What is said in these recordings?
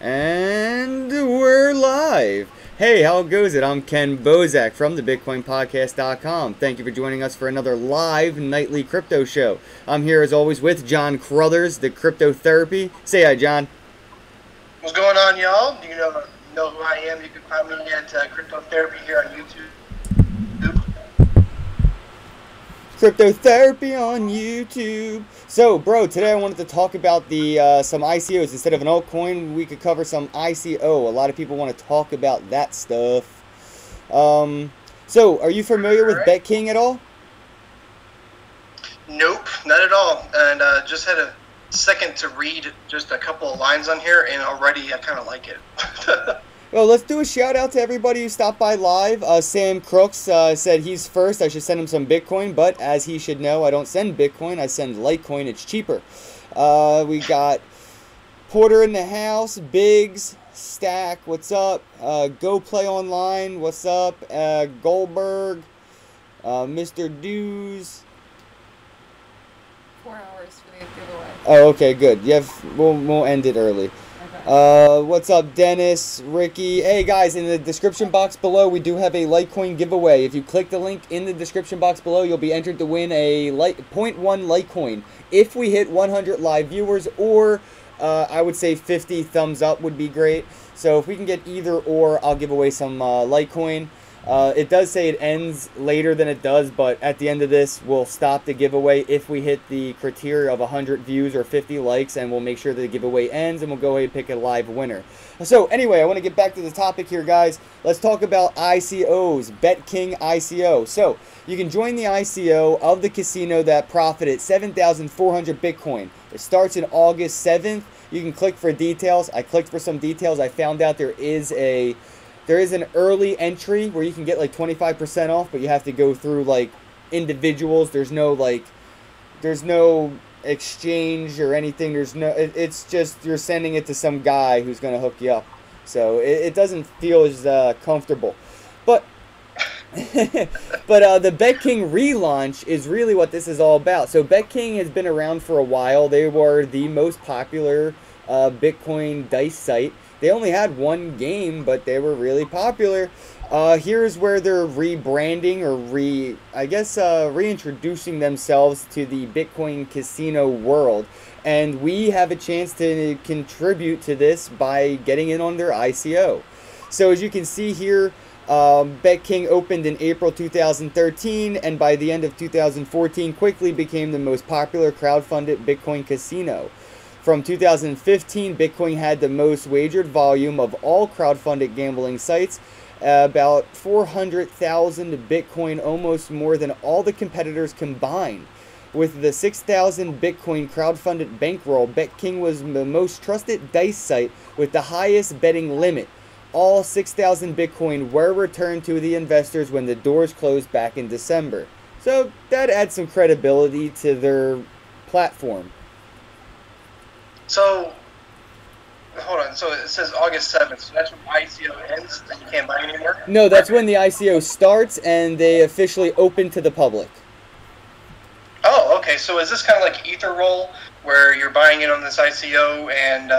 And we're live. Hey, how goes it? I'm Ken Bozak from the BitcoinPodcast.com. Thank you for joining us for another live nightly crypto show. I'm here as always with John Crothers, the Crypto Therapy. Say hi, John. What's going on, y'all? Do you know who I am? You can find me at Crypto Therapy here on YouTube. Crypto Therapy on YouTube. So, bro, today I wanted to talk about the some ICOs. Instead of an altcoin, we could cover some ICO. A lot of people want to talk about that stuff. So, are you familiar with BetKing at all? Nope, not at all. And just had a second to read just a couple of lines on here, and already I kind of like it. Well, let's do a shout out to everybody who stopped by live. Sam Crooks said he's first. I should send him some Bitcoin, but as he should know, I don't send Bitcoin. I send Litecoin. It's cheaper. We got Porter in the house. Biggs, Stack, what's up? Go Play Online, what's up? Goldberg, Mr. Dews. 4 hours for the giveaway. Oh, okay, good. We'll end it early. What's up, Dennis, Ricky? Hey guys, in the description box below we do have a Litecoin giveaway. If you click the link in the description box below, you'll be entered to win a 0.1 Litecoin if we hit 100 live viewers, or I would say 50 thumbs up would be great. So if we can get either or, I'll give away some Litecoin. It does say it ends later than it does, but at the end of this, we'll stop the giveaway if we hit the criteria of 100 views or 50 likes, and we'll make sure that the giveaway ends, and we'll go ahead and pick a live winner. So anyway, I want to get back to the topic here, guys. Let's talk about ICOs, BetKing ICO. So you can join the ICO of the casino that profited 7,400 Bitcoin. It starts in August 7th. You can click for details. I clicked for some details. I found out there is an early entry where you can get like 25% off, but you have to go through like individuals. There's no exchange or anything. It's just you're sending it to some guy who's going to hook you up. So it doesn't feel as comfortable. But the BetKing relaunch is really what this is all about. So BetKing has been around for a while. They were the most popular Bitcoin dice site. They only had one game, but they were really popular. Here's where they're rebranding or reintroducing themselves to the Bitcoin casino world. And we have a chance to contribute to this by getting in on their ICO. So as you can see here, BetKing opened in April 2013, and by the end of 2014 quickly became the most popular crowdfunded Bitcoin casino. From 2015, Bitcoin had the most wagered volume of all crowdfunded gambling sites, about 400,000 Bitcoin, almost more than all the competitors combined. With the 6,000 Bitcoin crowdfunded bankroll, BetKing was the most trusted dice site with the highest betting limit. All 6,000 Bitcoin were returned to the investors when the doors closed back in December. So that adds some credibility to their platform. So, hold on. So it says August 7th. So that's when ICO ends and you can't buy anymore? No, that's when the ICO starts and they officially open to the public. Oh, okay. So is this kind of like Ether Roll, where you're buying in on this ICO and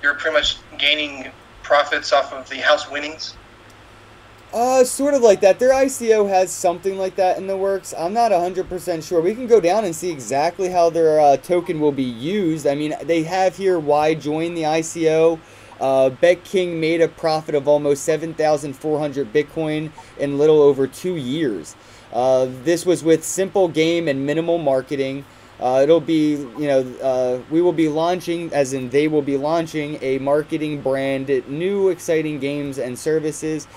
you're pretty much gaining profits off of the house winnings? Sort of like that. Their ICO has something like that in the works. I'm not 100% sure. We can go down and see exactly how their token will be used. I mean, they have here why join the ICO. BetKing made a profit of almost 7,400 Bitcoin in little over 2 years. This was with simple game and minimal marketing. It'll be, we will be launching, as in they will be launching, a marketing brand, new exciting games and services.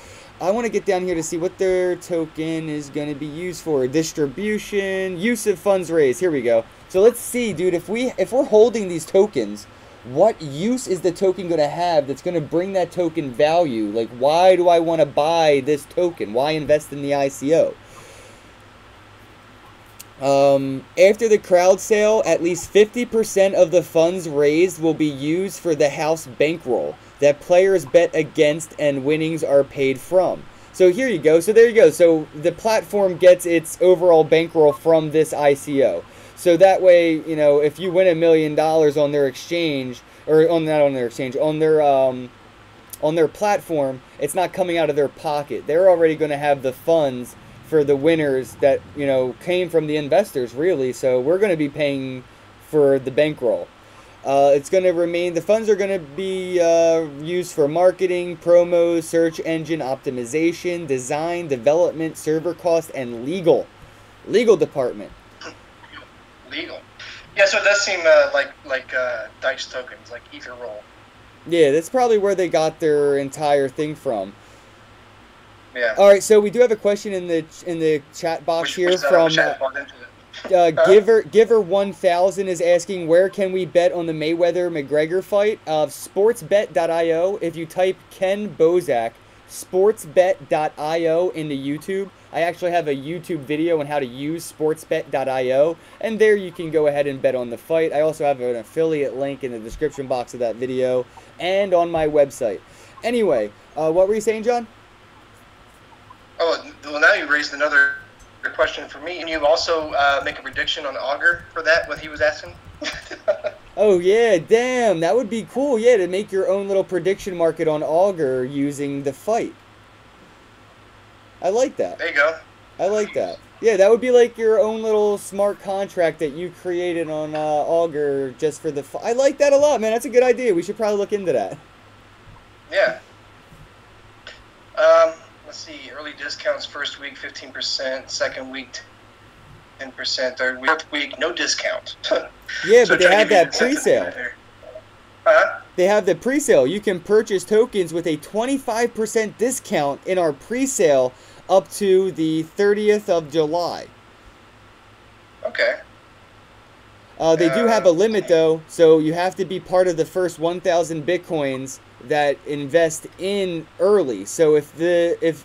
I want to get down here to see what their token is going to be used for. Distribution, use of funds raised. Here we go. So let's see, dude, if we're holding these tokens, what use is the token going to have that's going to bring that token value? Like, why do I want to buy this token? Why invest in the ICO? After the crowd sale, at least 50% of the funds raised will be used for the house bankroll that players bet against and winnings are paid from. So here you go. So there you go. So the platform gets its overall bankroll from this ICO. So that way, if you win $1 million on their exchange, or not on their exchange, on their platform. It's not coming out of their pocket. They're already going to have the funds for the winners that, you know, came from the investors, really. So we're going to be paying for the bankroll. It's going to remain, the funds are going to be used for marketing, promos, search engine optimization, design, development, server cost, and legal department. Legal. Yeah, so it does seem like Dice tokens, like Ether Roll. Yeah, that's probably where they got their entire thing from. Yeah. All right, so we do have a question in the chat box here from Giver1000 is asking, where can we bet on the Mayweather-McGregor fight? Sportsbet.io. If you type Ken Bozak, sportsbet.io into YouTube, I actually have a YouTube video on how to use sportsbet.io, and there you can go ahead and bet on the fight. I also have an affiliate link in the description box of that video and on my website. Anyway, what were you saying, John? Oh, well, now you raised another question for me. Can you also make a prediction on Augur for that, what he was asking? Oh, yeah, damn, that would be cool, yeah, to make your own little prediction market on Augur using the fight. I like that. There you go. I like that. Yeah, that would be like your own little smart contract that you created on Augur just for the fight. I like that a lot, man. That's a good idea. We should probably look into that. Yeah. Let's see. Early discounts first week 15%, second week 10%, third week, fourth week no discount. Yeah, so but they have that pre-sale. Huh? They have the pre-sale. You can purchase tokens with a 25% discount in our pre-sale up to the 30th of July. Okay. They do have a limit though, so you have to be part of the first 1,000 Bitcoins that invest in early. So if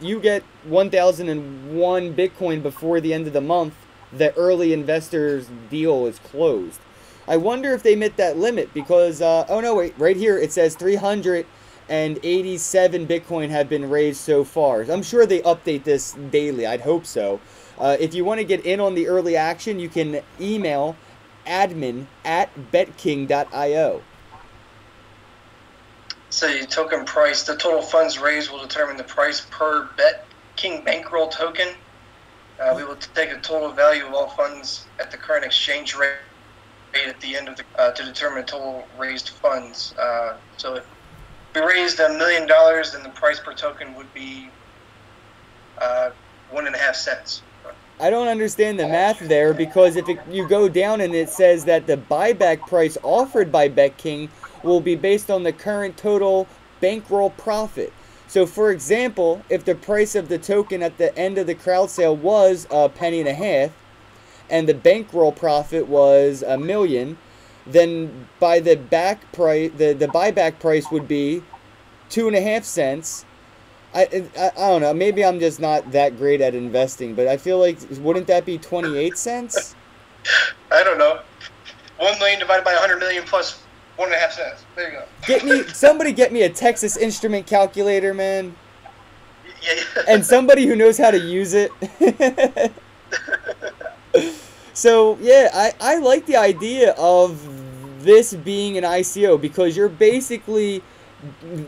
you get 1,001 Bitcoin before the end of the month, the early investors deal is closed. I wonder if they met that limit because, oh no, wait, right here it says 387 Bitcoin have been raised so far. I'm sure they update this daily. I'd hope so. If you want to get in on the early action, you can email admin@betking.io. So the token price, the total funds raised will determine the price per BetKing bankroll token. We will take a total value of all funds at the current exchange rate at the end of the to determine total raised funds. So if we raised $1 million, then the price per token would be 1.5 cents. I don't understand the math there because if you go down and it says that the buyback price offered by BetKing will be based on the current total bankroll profit. So for example, if the price of the token at the end of the crowd sale was $0.015 and the bankroll profit was $1 million, then by the back price, the buyback price would be 2.5 cents. I don't know. Maybe I'm just not that great at investing, but I feel like, wouldn't that be 28 cents? I don't know. 1 million divided by 100 million plus 1.5 cents. There you Somebody go. get me a Texas Instrument calculator, man. Yeah. And somebody who knows how to use it. So yeah, I like the idea of this being an ICO because you're basically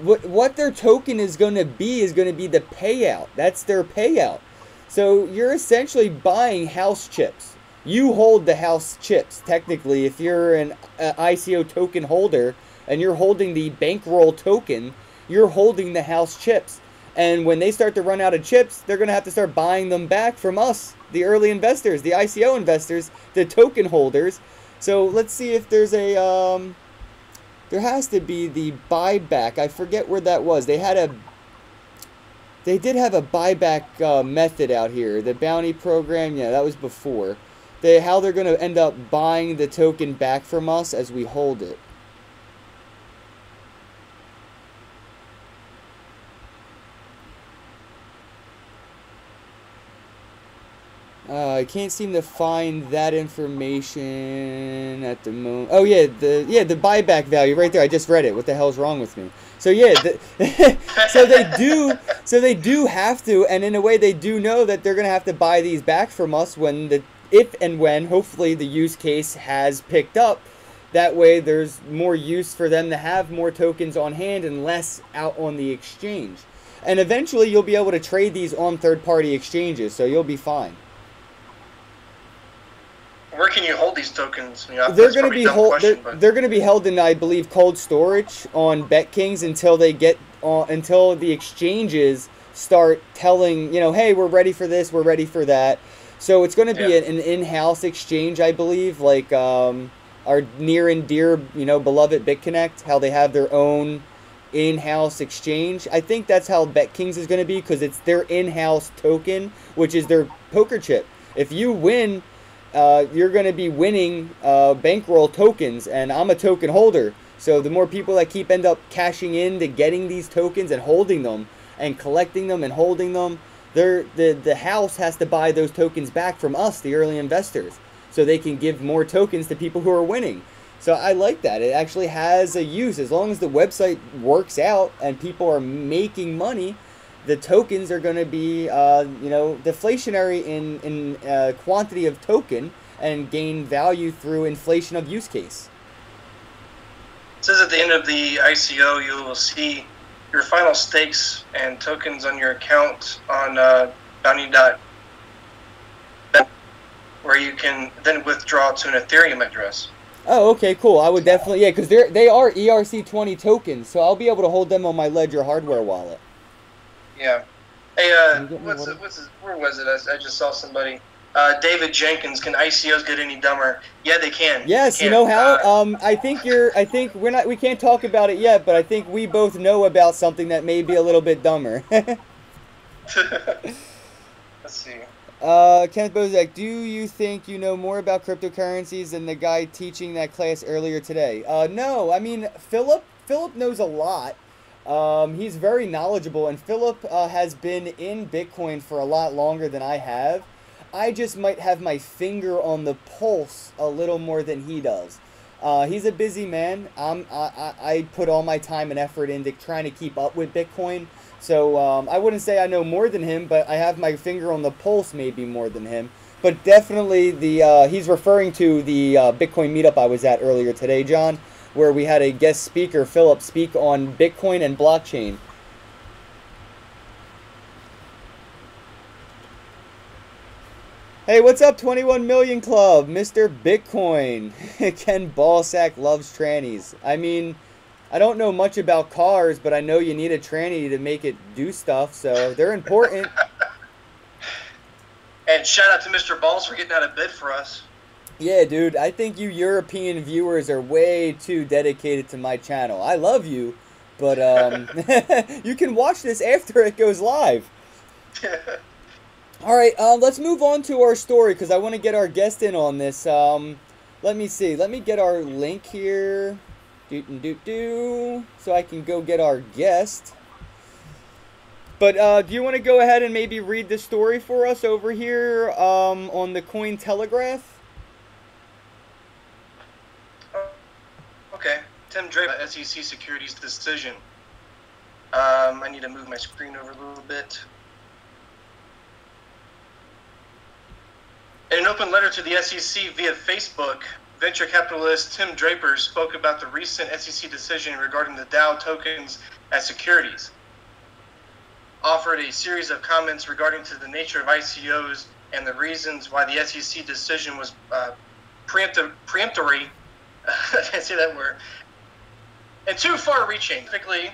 what their token is going to be the payout. That's their payout. So you're essentially buying house chips. You hold the house chips. Technically, if you're an ICO token holder and you're holding the bankroll token, you're holding the house chips. And when they start to run out of chips, they're going to have to start buying them back from us, the early investors, the ICO investors, the token holders. So let's see if there's a there has to be the buyback. I forget where that was. They did have a buyback method out here. The bounty program, yeah, that was before. How they're going to end up buying the token back from us as we hold it. I can't seem to find that information at the moment. Oh yeah, the buyback value right there. I just read it. What the hell's wrong with me? So yeah, so they do have to, and in a way they do know that they're gonna have to buy these back from us if and when hopefully the use case has picked up. That way, there's more use for them to have more tokens on hand and less out on the exchange. And eventually, you'll be able to trade these on third-party exchanges, so you'll be fine. Where can you hold these tokens? You know, They're going to be they're going to be held in, I believe, cold storage on BetKings until they get until the exchanges start telling, you know, hey, we're ready for this, we're ready for that. So it's going to be an in-house exchange, I believe, like our near and dear, you know, beloved BitConnect, how they have their own in-house exchange. I think that's how BetKings is going to be, because it's their in-house token, which is their poker chip. If you win, you're going to be winning bankroll tokens, and I'm a token holder. So the more people that end up cashing in to getting these tokens and holding them and collecting them and holding them, the house has to buy those tokens back from us, the early investors, so they can give more tokens to people who are winning. So I like that. It actually has a use. As long as the website works out and people are making money, the tokens are going to be, you know, deflationary in quantity of token and gain value through inflation of use case. It says at the end of the ICO, you will see your final stakes and tokens on your account on bounty.bet, where you can then withdraw to an Ethereum address. Oh, okay, cool. I would definitely, yeah, because they are ERC20 tokens, so I'll be able to hold them on my Ledger hardware wallet. Yeah. Hey, where was it? I just saw somebody. David Jenkins, can ICOs get any dumber? Yeah, they can. Yes, they can. You know how? I think we can't talk about it yet, but I think we both know about something that may be a little bit dumber. Let's see. Kenneth Bozak, do you think you know more about cryptocurrencies than the guy teaching that class earlier today? No, I mean, Philip knows a lot. He's very knowledgeable, and Philip has been in Bitcoin for a lot longer than I have. I just might have my finger on the pulse a little more than he does. He's a busy man. I put all my time and effort into trying to keep up with Bitcoin. So I wouldn't say I know more than him, but I have my finger on the pulse maybe more than him. But definitely he's referring to the Bitcoin meetup I was at earlier today, John, where we had a guest speaker, Philip, speak on Bitcoin and blockchain. Hey, what's up, 21 Million Club? Mr. Bitcoin. Ken Ballsack loves trannies. I mean, I don't know much about cars, but I know you need a tranny to make it do stuff, so they're important. And shout out to Mr. Balls for getting out of bed for us. Yeah, dude, I think you European viewers are way too dedicated to my channel. I love you, but you can watch this after it goes live. All right, let's move on to our story, because I want to get our guest in on this. Let me see. Let me get our link here. So I can go get our guest. But do you want to go ahead and maybe read the story for us over here on the CoinTelegraph? Okay. Tim Draper, SEC Securities decision. I need to move my screen over a little bit. In an open letter to the SEC via Facebook, venture capitalist Tim Draper spoke about the recent SEC decision regarding the DAO tokens as securities, offered a series of comments regarding to the nature of ICOs and the reasons why the SEC decision was preemptory, I can't say that word, and too far-reaching. Specifically,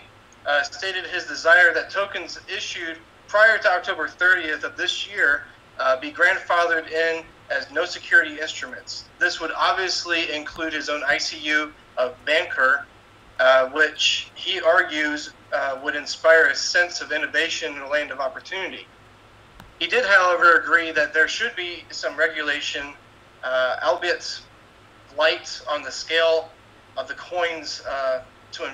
stated his desire that tokens issued prior to October 30th of this year be grandfathered in as no security instruments. This would obviously include his own ICU of Banker, which he argues would inspire a sense of innovation in a land of opportunity. He did, however, agree that there should be some regulation, albeit light on the scale of the coins to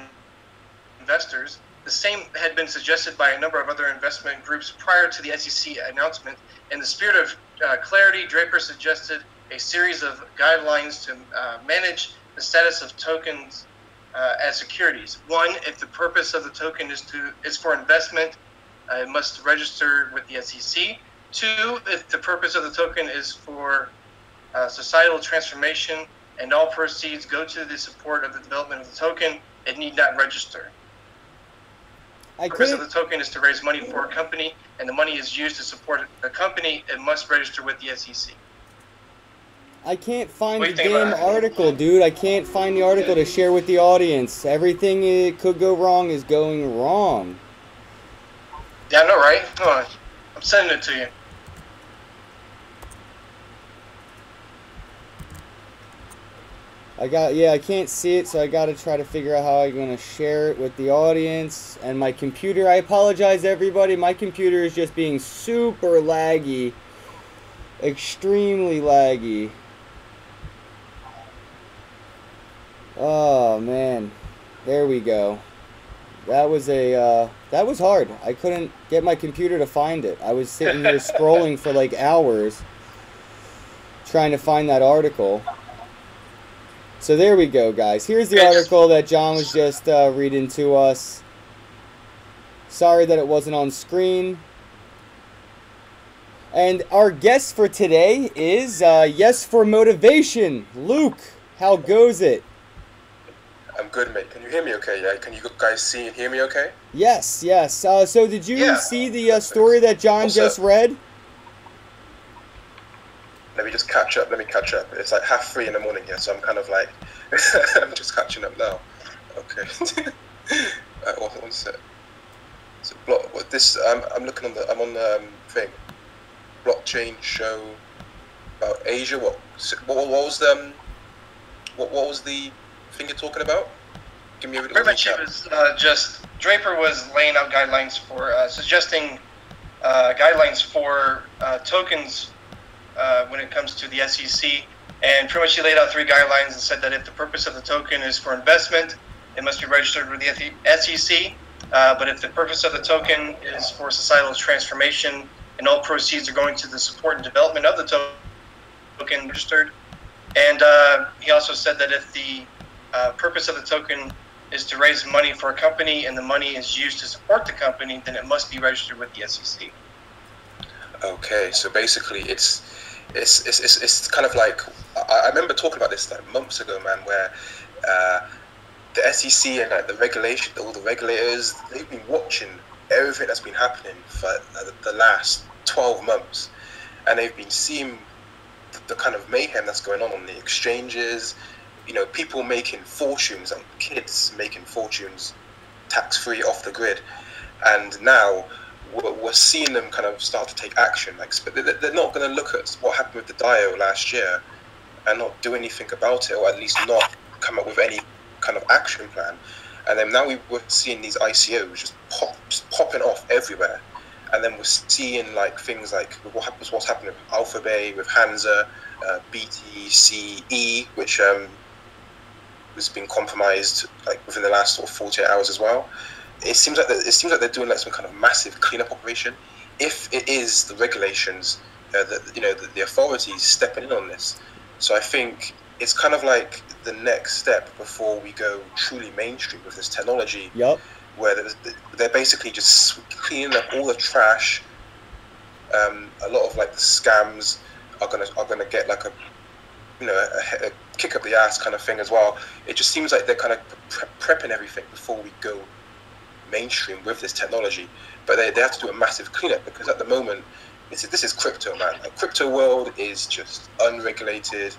investors. The same had been suggested by a number of other investment groups prior to the SEC announcement. In the spirit of clarity, Draper suggested a series of guidelines to manage the status of tokens as securities. One, if the purpose of the token is for investment, it must register with the SEC. Two, if the purpose of the token is for societal transformation and all proceeds go to the support of the development of the token, it need not register. The purpose of the token is to raise money for a company, and the money is used to support the company. It must register with the SEC. I can't find the damn article, dude. I can't find the article to share with the audience. Everything it could go wrong is going wrong. Yeah, I know, right? Hold on. I'm sending it to you. I can't see it, so I gotta try to figure out how I'm gonna share it with the audience. And my computer, I apologize everybody, my computer is just being super laggy. Extremely laggy. Oh man, there we go. That was hard. I couldn't get my computer to find it. I was sitting here scrolling for like hours trying to find that article. So there we go, guys. Here's the article that John was just reading to us. Sorry that it wasn't on screen. And our guest for today is Yes for Motivation. Luke, how goes it? I'm good, mate. Can you hear me okay? Yeah? Can you guys see and hear me okay? Yes, yes. So did you see the story that John just read? Let me just catch up. It's like 3:30 in the morning here, so I'm kind of like, I'm just catching up now. Okay. One sec. So I'm looking on I'm on the thing. Blockchain show about Asia. What was the thing you're talking about? Give me a pretty much it was just Draper was laying out guidelines for suggesting guidelines for tokens when it comes to the SEC, and pretty much he laid out 3 guidelines and said that if the purpose of the token is for investment, it must be registered with the SEC. But if the purpose of the token is for societal transformation and all proceeds are going to the support and development of the token, registered. And he also said that if the purpose of the token is to raise money for a company and the money is used to support the company, then it must be registered with the SEC. Okay, so basically it's kind of like, I remember talking about this like months ago, man, where the SEC and like all the regulators, they've been watching everything that's been happening for the last 12 months, and they've been seeing the kind of mayhem that's going on the exchanges. You know, people making fortunes, like kids making fortunes tax-free off the grid, and now we're seeing them kind of start to take action. Like, they're not going to look at what happened with the DIO last year and not do anything about it, or at least not come up with any kind of action plan. And then now we're seeing these ICOs just popping off everywhere. And then we're seeing like things like what's happening with Alphabet, with Hansa, BTCE, which has been compromised like within the last sort of 48 hours as well. It seems like they're doing like some kind of massive cleanup operation. If it is the regulations, the authorities stepping in on this, so I think it's kind of like the next step before we go truly mainstream with this technology. Yep. Where they're basically just cleaning up all the trash. A lot of like the scams are gonna get like a kick up the ass kind of thing as well. It just seems like they're kind of prepping everything before we go mainstream with this technology, but they have to do a massive cleanup, because at the moment this is crypto, man. Like, crypto world is just unregulated,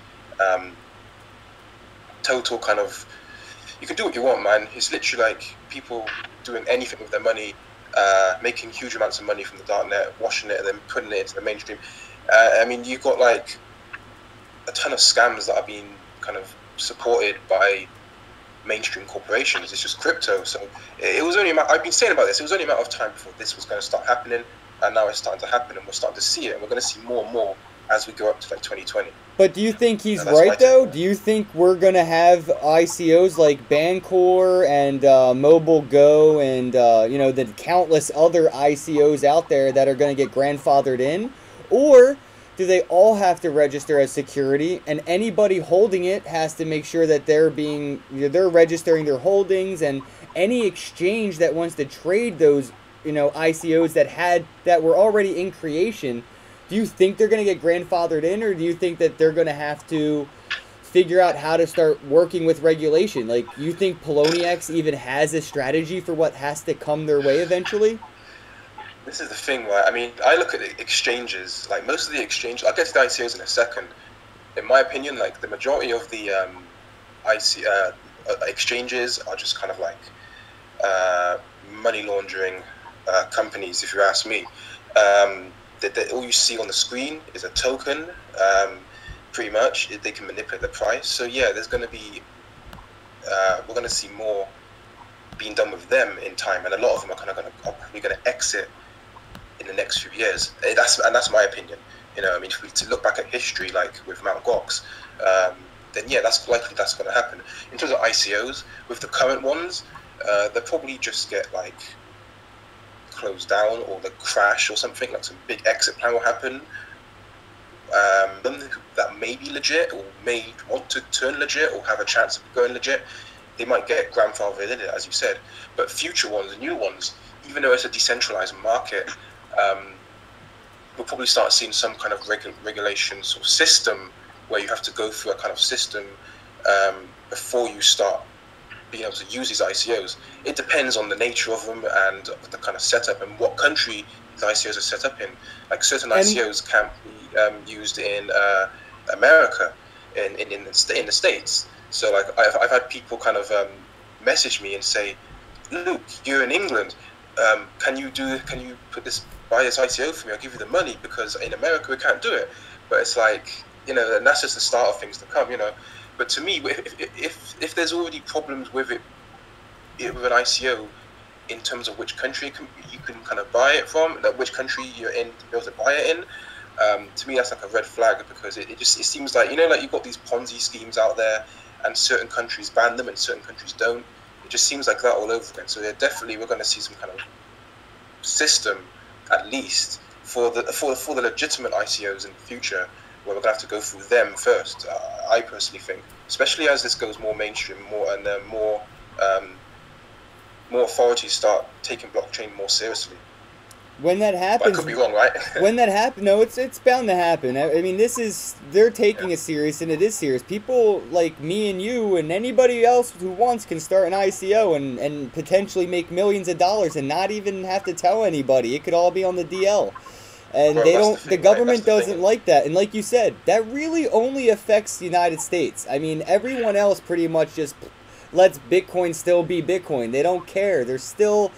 total kind of, you can do what you want, man. It's literally like people doing anything with their money, making huge amounts of money from the darknet, washing it and then putting it into the mainstream. I mean, you've got like a ton of scams that are being kind of supported by mainstream corporations. It's just crypto. So it was only I've been saying about this, it was only a matter of time before this was going to start happening, and now it's starting to happen, and we're starting to see it, and we're going to see more and more as we go up to like 2020. But do you think he's right though? Do you think we're going to have ICOs like Bancor and Mobile Go and the countless other ICOs out there that are going to get grandfathered in? Or do they all have to register as security, and anybody holding it has to make sure that they're registering their holdings, and any exchange that wants to trade those ICOs that were already in creation, do you think they're going to get grandfathered in, or do you think that they're going to have to figure out how to start working with regulation. Like, you think Poloniex even has a strategy for what has to come their way eventually? This is the thing, right? I mean, I look at the exchanges, like most of the exchanges, I'll get to the ICOs in a second. In my opinion, like the majority of the exchanges are just kind of like money laundering companies, if you ask me. All you see on the screen is a token, pretty much. They can manipulate the price. So yeah, there's going to be, we're going to see more being done with them in time, and a lot of them are probably going to exit in the next few years. That's my opinion. You know, I mean, if we look back at history, like with Mt. Gox, then yeah, that's going to happen. In terms of ICOs, with the current ones, they'll probably just get like closed down, or they crash or something. Like some big exit plan will happen. That may be legit, or may want to turn legit, or have a chance of going legit, they might get grandfathered in it, as you said. But future ones, new ones, even though it's a decentralized market, we'll probably start seeing some kind of regulation sort of system where you have to go through a kind of system before you start being able to use these ICOs. It depends on the nature of them and the kind of setup and what country the ICOs are set up in. Like certain ICOs can't be used in America, in the States. So like I've had people kind of message me and say, "Luke, you're in England. Can you buy this ICO for me? I'll give you the money, because in America we can't do it." But it's like, you know, and that's just the start of things to come, you know. But to me, if there's already problems with it with an ICO in terms of which country you can kind of buy it from, like which country you're in to be able to buy it in, to me that's like a red flag, because it seems like, you know, like you've got these Ponzi schemes out there, and certain countries ban them and certain countries don't. It just seems like that all over again. So yeah, definitely we're going to see some kind of system, at least for the legitimate ICOs in the future, where we're going to have to go through them first. I personally think, especially as this goes more mainstream, more authorities start taking blockchain more seriously. When that happens, but I could be wrong, right? When that happens, no, it's bound to happen. I mean, they're taking it serious, and it is serious. People like me and you and anybody else who wants can start an ICO and potentially make millions of dollars and not even have to tell anybody. It could all be on the DL. And bro, the government doesn't like that. And like you said, that really only affects the United States. I mean, everyone else pretty much just lets Bitcoin still be Bitcoin. They don't care. They're still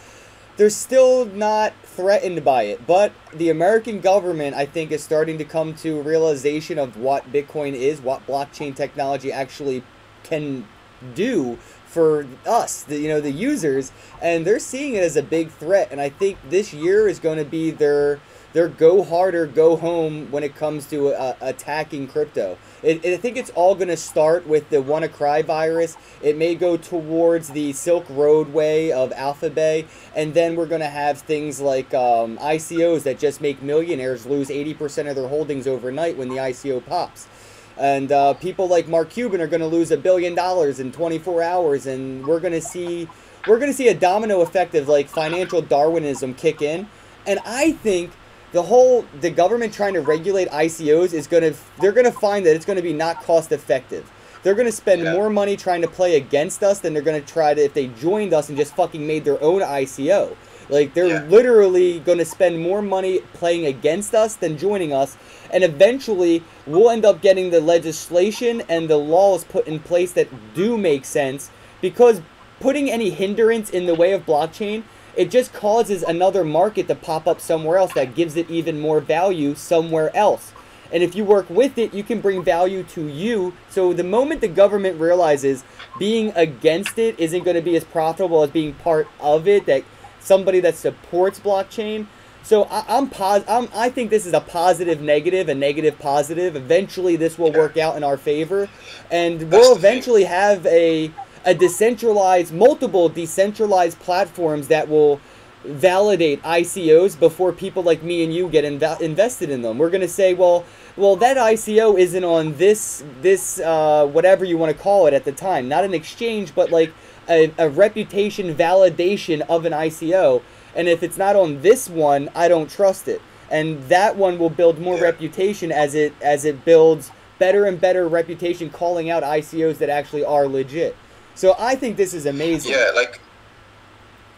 not threatened by it. But the American government, I think, is starting to come to a realization of what Bitcoin is, what blockchain technology actually can do for us, the users, and they're seeing it as a big threat. And I think this year is going to be their go hard or go home when it comes to attacking crypto. I think it's all going to start with the WannaCry virus. It may go towards the Silk Road way of Alphabet, and then we're going to have things like ICOs that just make millionaires lose 80% of their holdings overnight when the ICO pops. And people like Mark Cuban are going to lose $1 billion in 24 hours, and we're going to see a domino effect of like financial Darwinism kick in. And I think the government trying to regulate ICOs they're gonna find that it's gonna be not cost effective. They're gonna spend more money trying to play against us than they're gonna try to if they joined us and just fucking made their own ICO. Like, they're literally gonna spend more money playing against us than joining us, and eventually we'll end up getting the legislation and the laws put in place that do make sense, because putting any hindrance in the way of blockchain, it just causes another market to pop up somewhere else that gives it even more value somewhere else. And if you work with it, you can bring value to you. So the moment the government realizes being against it isn't going to be as profitable as being part of it, that somebody that supports blockchain. So I think this is a positive negative, a negative positive. Eventually this will work out in our favor, and we'll eventually have multiple decentralized platforms that will validate ICOs before people like me and you get invested in them. We're going to say, well, that ICO isn't on this whatever you want to call it at the time. Not an exchange, but like a reputation validation of an ICO. And if it's not on this one, I don't trust it. And that one will build more reputation as it builds better and better reputation calling out ICOs that actually are legit. So I think this is amazing. Yeah, like,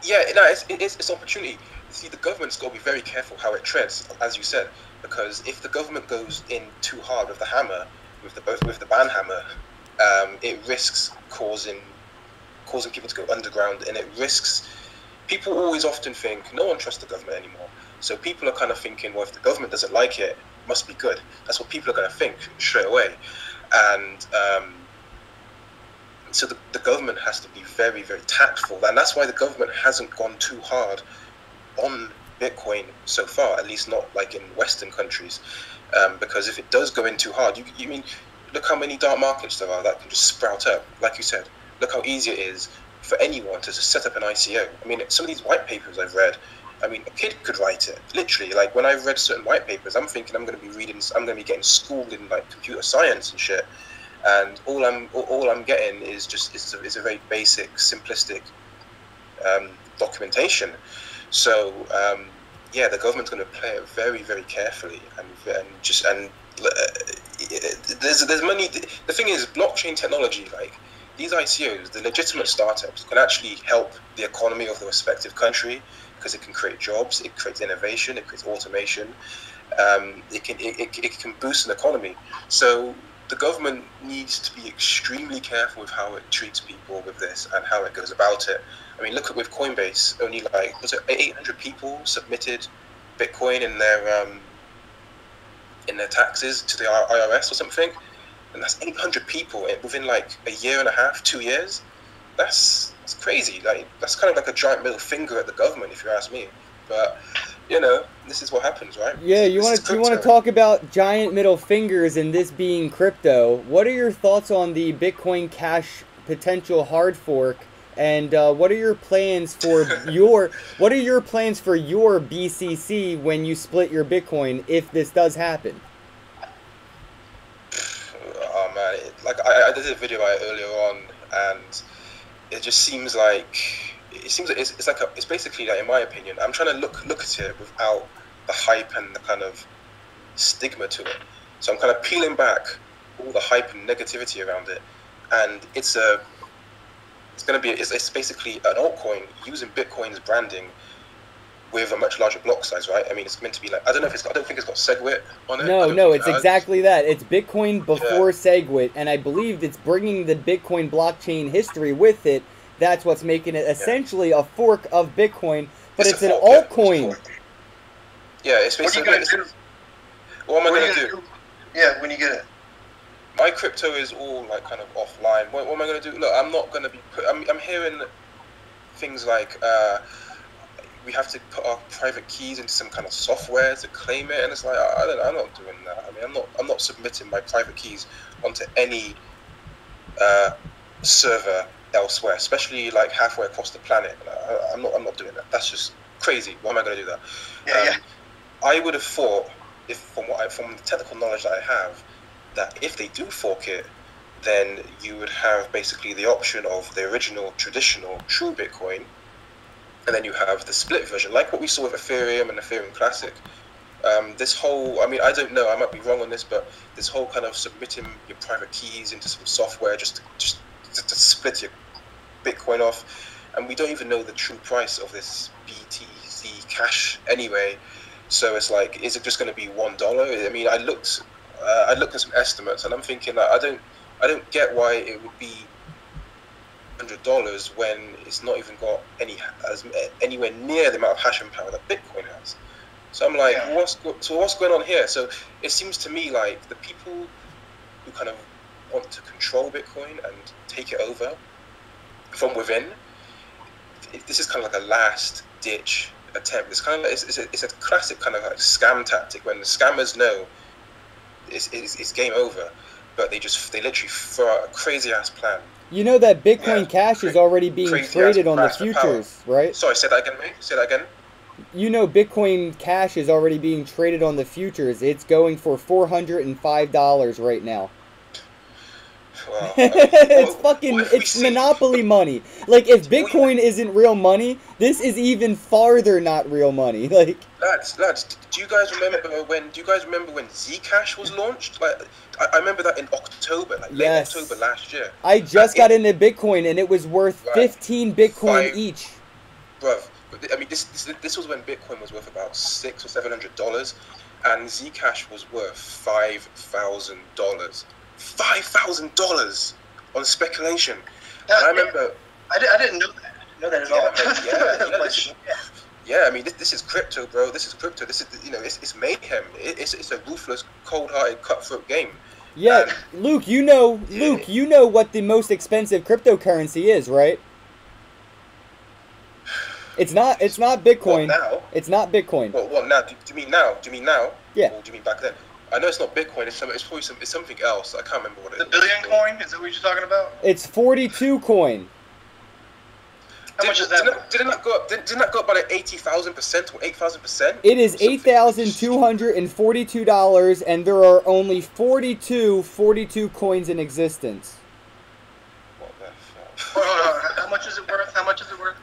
yeah, no, it's opportunity. See, the government's got to be very careful how it treads, as you said, because if the government goes in too hard with the hammer, with the ban hammer, it risks causing people to go underground, and it risks. People always often think no one trusts the government anymore, so people are kind of thinking, well, if the government doesn't like it, it must be good. That's what people are going to think straight away, and so the government has to be very, very tactful, and that's why the government hasn't gone too hard on Bitcoin so far, at least not like in Western countries, because if it does go in too hard, you mean, look how many dark markets there are that can just sprout up. Like you said, look how easy it is for anyone to just set up an ICO. I mean, some of these white papers I've read, I mean, a kid could write it, literally. Like, when I've read certain white papers, I'm thinking I'm going to be getting schooled in, like, computer science and shit, and all I'm getting is a very basic, simplistic documentation. So, yeah, the government's going to play it very, very carefully, and there's money. The thing is, blockchain technology, like, these ICOs, the legitimate startups, can actually help the economy of the respective country, because it can create jobs, it creates innovation, it creates automation, it can boost an economy. So the government needs to be extremely careful with how it treats people with this and how it goes about it. I mean, look at with Coinbase, only like, was it 800 people submitted Bitcoin in their taxes to the IRS or something, and that's 800 people within like a year and a half, 2 years. That's crazy. Like, that's kind of like a giant middle finger at the government, if you ask me. But you know, this is what happens, right? Yeah, you want to talk about giant middle fingers and this being crypto. What are your thoughts on the Bitcoin Cash potential hard fork? And what are your plans for your BCC when you split your Bitcoin, if this does happen? Oh man, I did a video earlier on, and it just seems like it's basically, like, in my opinion, I'm trying to look at it without the hype and the kind of stigma to it. So I'm kind of peeling back all the hype and negativity around it, and it's basically an altcoin using Bitcoin's branding with a much larger block size, right? I mean, it's meant to be like, I don't think it's got SegWit on it. No, it's exactly that. It's Bitcoin before SegWit, and I believe it's bringing the Bitcoin blockchain history with it. That's what's making it essentially a fork of Bitcoin, but it's an altcoin. Yeah, it's basically. What am I going to do? Yeah, when you get it. My crypto is all like kind of offline. What am I going to do? Look, I'm not going to be. I'm hearing things like we have to put our private keys into some kind of software to claim it, and it's like, I'm not doing that. I mean, I'm not submitting my private keys onto any server elsewhere, especially like halfway across the planet. I'm not doing that. That's just crazy. Why am I going to do that? Yeah. I would have thought, from the technical knowledge that I have, that if they do fork it, then you would have basically the option of the original, traditional, true Bitcoin, and then you have the split version, like what we saw with Ethereum and Ethereum Classic. This whole, I mean, I don't know, I might be wrong on this, but this whole kind of submitting your private keys into some software just to split your Bitcoin off, and we don't even know the true price of this BTC Cash anyway. So it's like, is it just going to be $1? I mean, I looked at some estimates, and I'm thinking that I don't get why it would be $100 when it's not even got anywhere near the amount of hashing power that Bitcoin has. So I'm like, what's going on here? So it seems to me like the people who kind of want to control Bitcoin and take it over from within, this is kind of like a last ditch attempt. It's kind of like, it's a classic kind of like scam tactic when the scammers know it's game over, but they literally throw out a crazy ass plan. You know that Bitcoin Cash is already being traded on the futures, right? Sorry, say that again, mate. Say that again. You know Bitcoin Cash is already being traded on the futures. It's going for $405 right now. Well, I mean, It's what fucking, if we it's see? monopoly money. Like, if Well, Bitcoin isn't real money, this is even farther not real money. Like, lads, do you guys remember when? Do you guys remember when Zcash was launched? Like, I remember that in October, like late October yes. last year. I And just got into Bitcoin and it was worth right, 15 Bitcoin five, each. bruv. I mean, this was when Bitcoin was worth about $600 or $700, and Zcash was worth $5,000. $5,000 on speculation. And I remember. I didn't know that. I didn't know that at Yeah, all. mate, yeah, Like, listen, yeah. I mean, this is crypto, bro. This is crypto. This is, it's mayhem. It's a ruthless, cold-hearted, cutthroat game. Yeah, And Luke, yeah, you know what the most expensive cryptocurrency is, right? It's not what Bitcoin. now? It's not Bitcoin. What now? Do you mean now? Do you mean now? Yeah. Or do you mean back then? I know it's not Bitcoin. It's probably it's something else. I can't remember what it the is. billion coin? Is that what you're talking about? It's 42 coin. How much is that? Didn't that go up? Didn't that go up by like 80,000% or 8,000%? It is $8,242 and there are only 42 coins in existence. What the fuck? Hold on. How much is it worth? How much is it worth?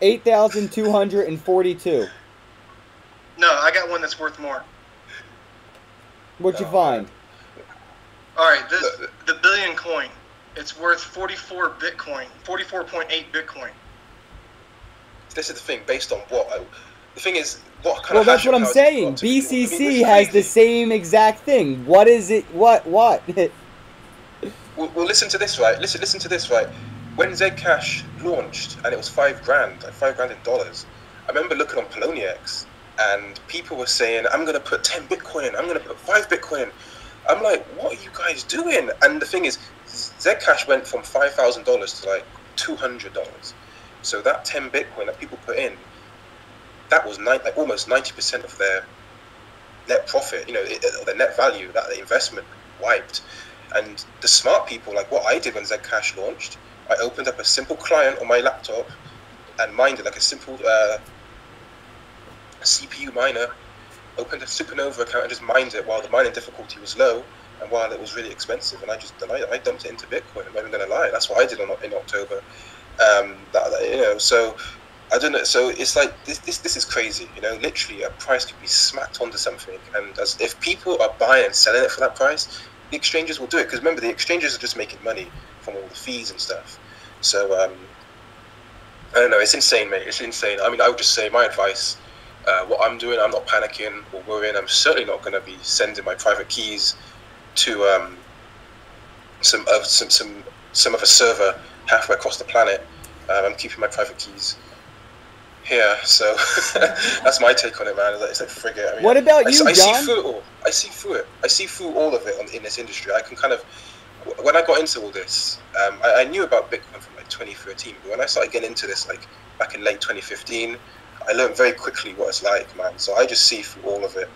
8,242. No, I got one that's worth more. What'd you find? All right, the billion coin. It's worth 44 Bitcoin, 44.8 Bitcoin. This is the thing. Based on what? The thing is, what kind Well, of that's hash what I'm power saying. it's got to be? I mean, BCC it's has the crazy. same exact thing. What is it? What? Well, listen to this, right? Listen to this, right? When Zcash launched and it was $5,000, like $5,000 in dollars, I remember looking on Poloniex and people were saying, "I'm gonna put 10 Bitcoin in. I'm gonna put 5 Bitcoin in." I'm like, "What are you guys doing?" And the thing is, Zcash went from $5,000 to like $200. So that 10 Bitcoin that people put in, that was like almost 90% of their net profit. Their net value that the investment wiped. And the smart people, like what I did when Zcash launched, I opened up a simple client on my laptop and mined it like a simple CPU miner. Opened a Supernova account and just mined it while the mining difficulty was low and while it was really expensive. And I dumped it into Bitcoin. I'm not even going to lie. That's what I did in October. So I don't know. So it's like this is crazy. Literally a price could be smacked onto something, and if people are buying and selling it for that price, the exchanges will do it. Because remember, the exchanges are just making money from all the fees and stuff. So I don't know. It's insane, mate. It's insane. I mean, I would just say my advice. What I'm doing, I'm not panicking or worrying. I'm certainly not going to be sending my private keys to some other server halfway across the planet. I'm keeping my private keys here, so that's my take on it, man. It's like frigate. I mean, What about you, I see John? through it all. I see through it. I see through all of it in this industry. I can kind of, when I got into all this, I knew about Bitcoin from like 2013, but when I started getting into this, like back in late 2015, I learned very quickly what it's like, man. So I just see through all of it,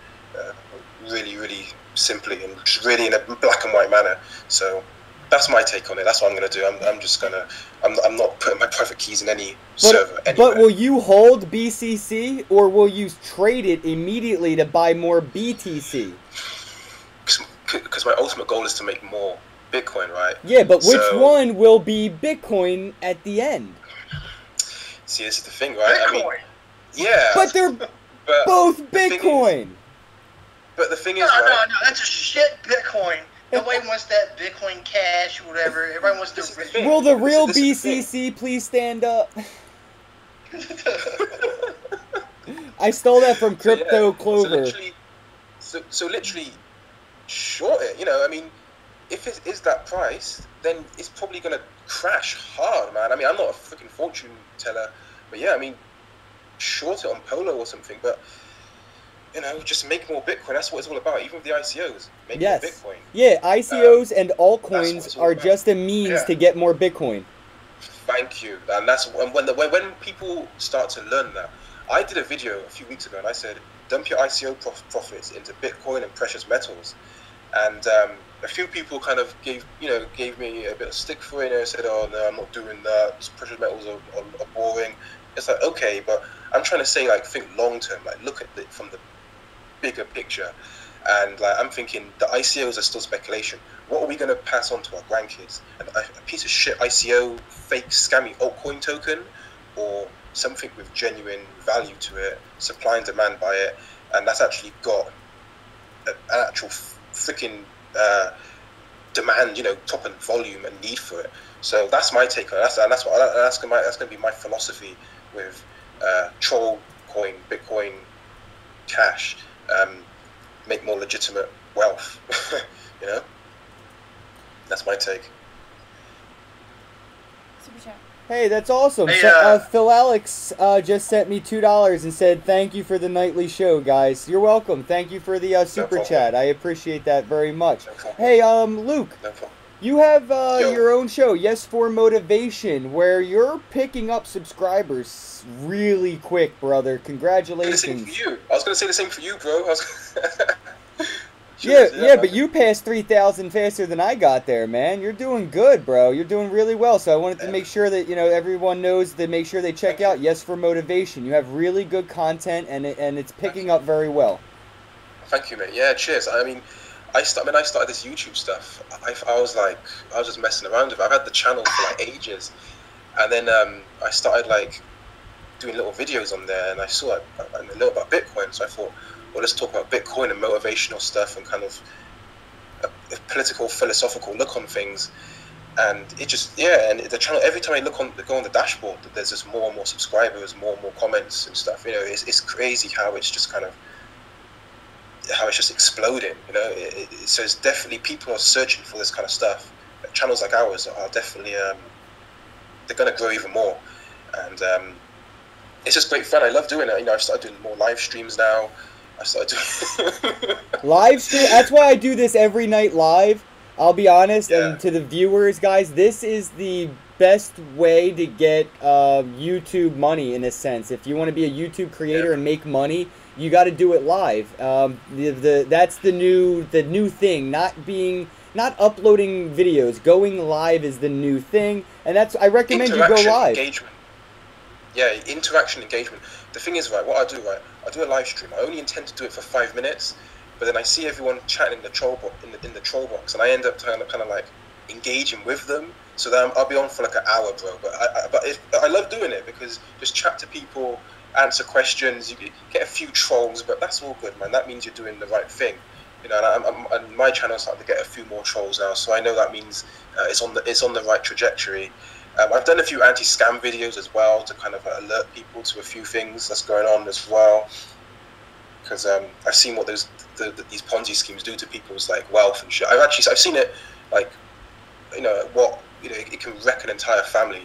really, really simply and just really in a black and white manner. So that's my take on it. That's what I'm gonna do. I'm not putting my private keys in any server anywhere. But will you hold BCC or will you trade it immediately to buy more BTC? Because my ultimate goal is to make more Bitcoin, right? Yeah, but which one will be Bitcoin at the end? See, this is the thing, right? Bitcoin. I mean, yeah. But they're both Bitcoin. But the thing is, No, right? no, that's a shit Bitcoin. Nobody wants that Bitcoin Cash or whatever. Everybody wants This is the the. thing. Will the real This is the BCC please stand up? I stole that from Crypto Clover. So literally, short it. I mean, if it is that price, then it's probably gonna crash hard, man. I mean, I'm not a freaking fortune teller, but yeah, I mean, short it on Polo or something. But just make more Bitcoin. That's what it's all about. Even with the ICOs, make more Bitcoin. Yeah, ICOs and altcoins are about. just a means to get more Bitcoin. Thank you. And that's when people start to learn that. I did a video a few weeks ago and I said, dump your ICO profits into Bitcoin and precious metals. And a few people kind of gave me a bit of stick for it. And said, "Oh no, I'm not doing that. Precious metals are boring." It's like, okay, but I'm trying to say, like, think long term. Like, look at it from the bigger picture. And like I'm thinking, the ICOs are still speculation. What are we going to pass on to our grandkids? A piece of shit ICO, fake scammy altcoin token, or something with genuine value to it, supply and demand by it, and that's actually got an actual freaking demand, top and volume and need for it. So that's my take on it. That's going to be my philosophy with troll coin, Bitcoin, Cash. Make more legitimate wealth. That's my take. Super chat. Hey, that's awesome. Hey, Phil Alex just sent me $2 and said, thank you for the nightly show, guys. You're welcome. Thank you for the super chat. I appreciate that very much. Hey, Luke, you have your own show, Yes for Motivation, where you're picking up subscribers really quick, brother. Congratulations. I was going to say the same for you, bro. Yeah, but you passed 3,000 faster than I got there, man. You're doing good, bro. You're doing really well. So I wanted to make sure that everyone knows to make sure they check out Yes for Motivation. You have really good content, and it's picking up very well. Thank you, mate. Yeah, cheers. I mean, I started this YouTube stuff. I was just messing around with it. I've had the channel for like ages, and then I started like doing little videos on there, and I saw a little about Bitcoin. So I thought, well, let's talk about Bitcoin and motivational stuff and kind of a political, philosophical look on things. And it just, and the channel, every time I go on the dashboard, there's just more and more subscribers, more and more comments and stuff. It's crazy how it's just exploding. So it's definitely, people are searching for this kind of stuff. Channels like ours are definitely, they're going to grow even more. And it's just great fun. I love doing it. I've started doing more live streams now. Live stream. That's why I do this every night live. I'll be honest, and to the viewers, guys, this is the best way to get YouTube money in a sense. If you want to be a YouTube creator and make money, you got to do it live. That's the new thing. Not uploading videos. Going live is the new thing, and I recommend you go live. Engagement. Yeah, interaction, engagement. The thing is, what I do a live stream. I only intend to do it for 5 minutes, but then I see everyone chatting in the troll box, and I end up kind of like engaging with them. So then I'll be on for like an hour, bro. But I love doing it because just chat to people, answer questions. You get a few trolls, but that's all good, man. That means you're doing the right thing. And my channel's starting to get a few more trolls now, so I know that means it's on the right trajectory. I've done a few anti-scam videos as well to kind of alert people to a few things that's going on as well, because I've seen what these Ponzi schemes do to people's like wealth and shit. I've seen it, like it can wreck an entire family,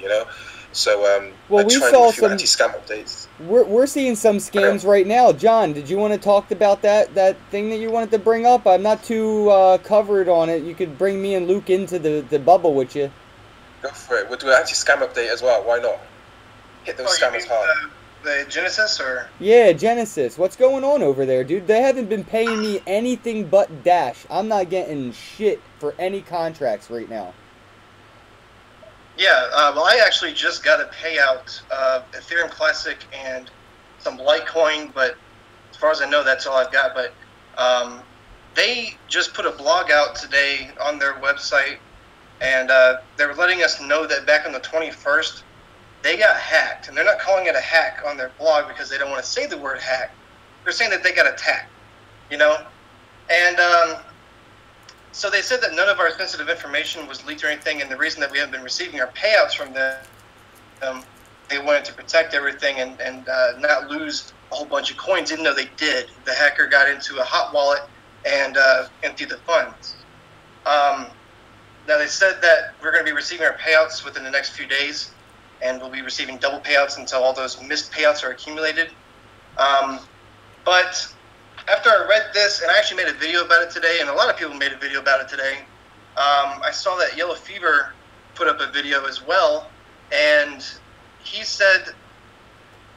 So well, we saw some anti-scam updates. We're seeing some scams right now. John, did you want to talk about that thing that you wanted to bring up? I'm not too covered on it. You could bring me and Luke into the bubble with you. Go for it. We'll do an anti-scam update as well. Why not? Hit those scammers hard. The Genesis, or? Yeah, Genesis. What's going on over there, dude? They haven't been paying me anything but Dash. I'm not getting shit for any contracts right now. Yeah, well, I actually just got a payout of Ethereum Classic and some Litecoin, but as far as I know, that's all I've got. But they just put a blog out today on their website, and they were letting us know that back on the 21st, they got hacked. And they're not calling it a hack on their blog because they don't want to say the word hack. They're saying that they got attacked, And so they said that none of our sensitive information was leaked or anything, and the reason that we haven't been receiving our payouts from them, they wanted to protect everything and not lose a whole bunch of coins, even though they did. The hacker got into a hot wallet and emptied the funds. Now, they said that we're going to be receiving our payouts within the next few days, and we'll be receiving double payouts until all those missed payouts are accumulated. But after I read this, and I actually made a video about it today, and a lot of people made a video about it today, I saw that Yellow Fever put up a video as well, and he said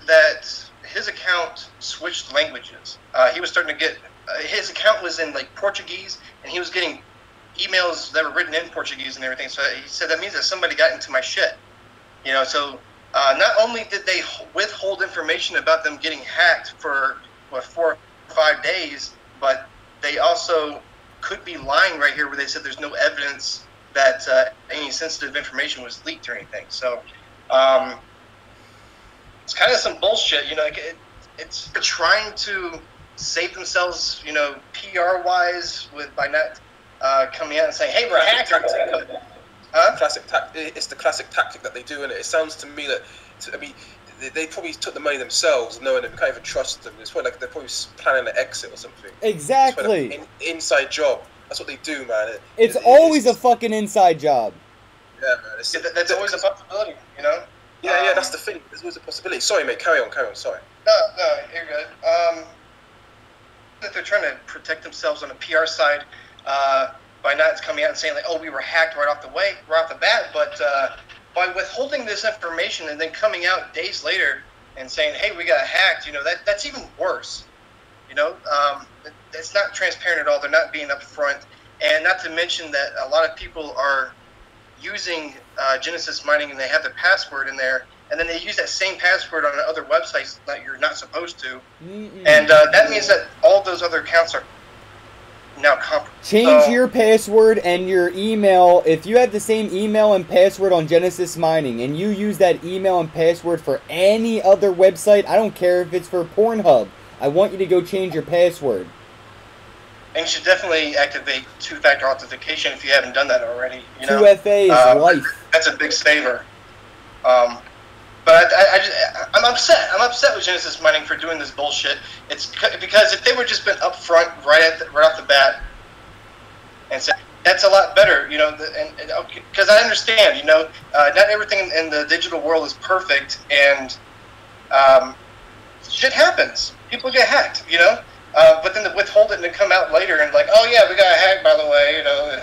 that his account switched languages. He was starting to get, his account was in like Portuguese, and he was getting emails that were written in Portuguese and everything. So he said that means that somebody got into my shit. So not only did they withhold information about them getting hacked for 4 or 5 days, but they also could be lying right here where they said there's no evidence that any sensitive information was leaked or anything. So it's kind of some bullshit, you know. It's trying to save themselves, you know, PR-wise by not coming out and saying, "Hey, we're hacked." It's the classic tactic that they do, and it sounds to me that, I mean, they probably took the money themselves, knowing that we can't even trust them. It's probably like they're probably planning an exit or something. Exactly. Like inside job. That's what they do, man. It's always a fucking inside job. Yeah, man. That's always a possibility, you know. Yeah, that's the thing. There's always a possibility. Sorry, mate. Carry on. Sorry. No, you're good. That they're trying to protect themselves on the PR side by not coming out and saying like, "Oh, we were hacked right off the bat," but by withholding this information and then coming out days later and saying, "Hey, we got hacked," you know, that's even worse. You know, it's not transparent at all. They're not being upfront, and not to mention that a lot of people are using Genesis Mining and they have their password in there, and then they use that same password on other websites that you're not supposed to, and that means that all those other accounts are now compromised. Change your password and your email. If you have the same email and password on Genesis Mining and you use that email and password for any other website, I don't care if it's for Pornhub, I want you to go change your password. And you should definitely activate two-factor authentication if you haven't done that already. You know? 2FA is life. That's a big saver. But I'm upset. I'm upset with Genesis Mining for doing this bullshit. It's because if they were just been upfront right off the bat and said that's a lot better, you know, because I understand, you know, not everything in the digital world is perfect, and shit happens. People get hacked, you know. But then to withhold it and to come out later and like, "Oh yeah, we got hacked, by the way," you know,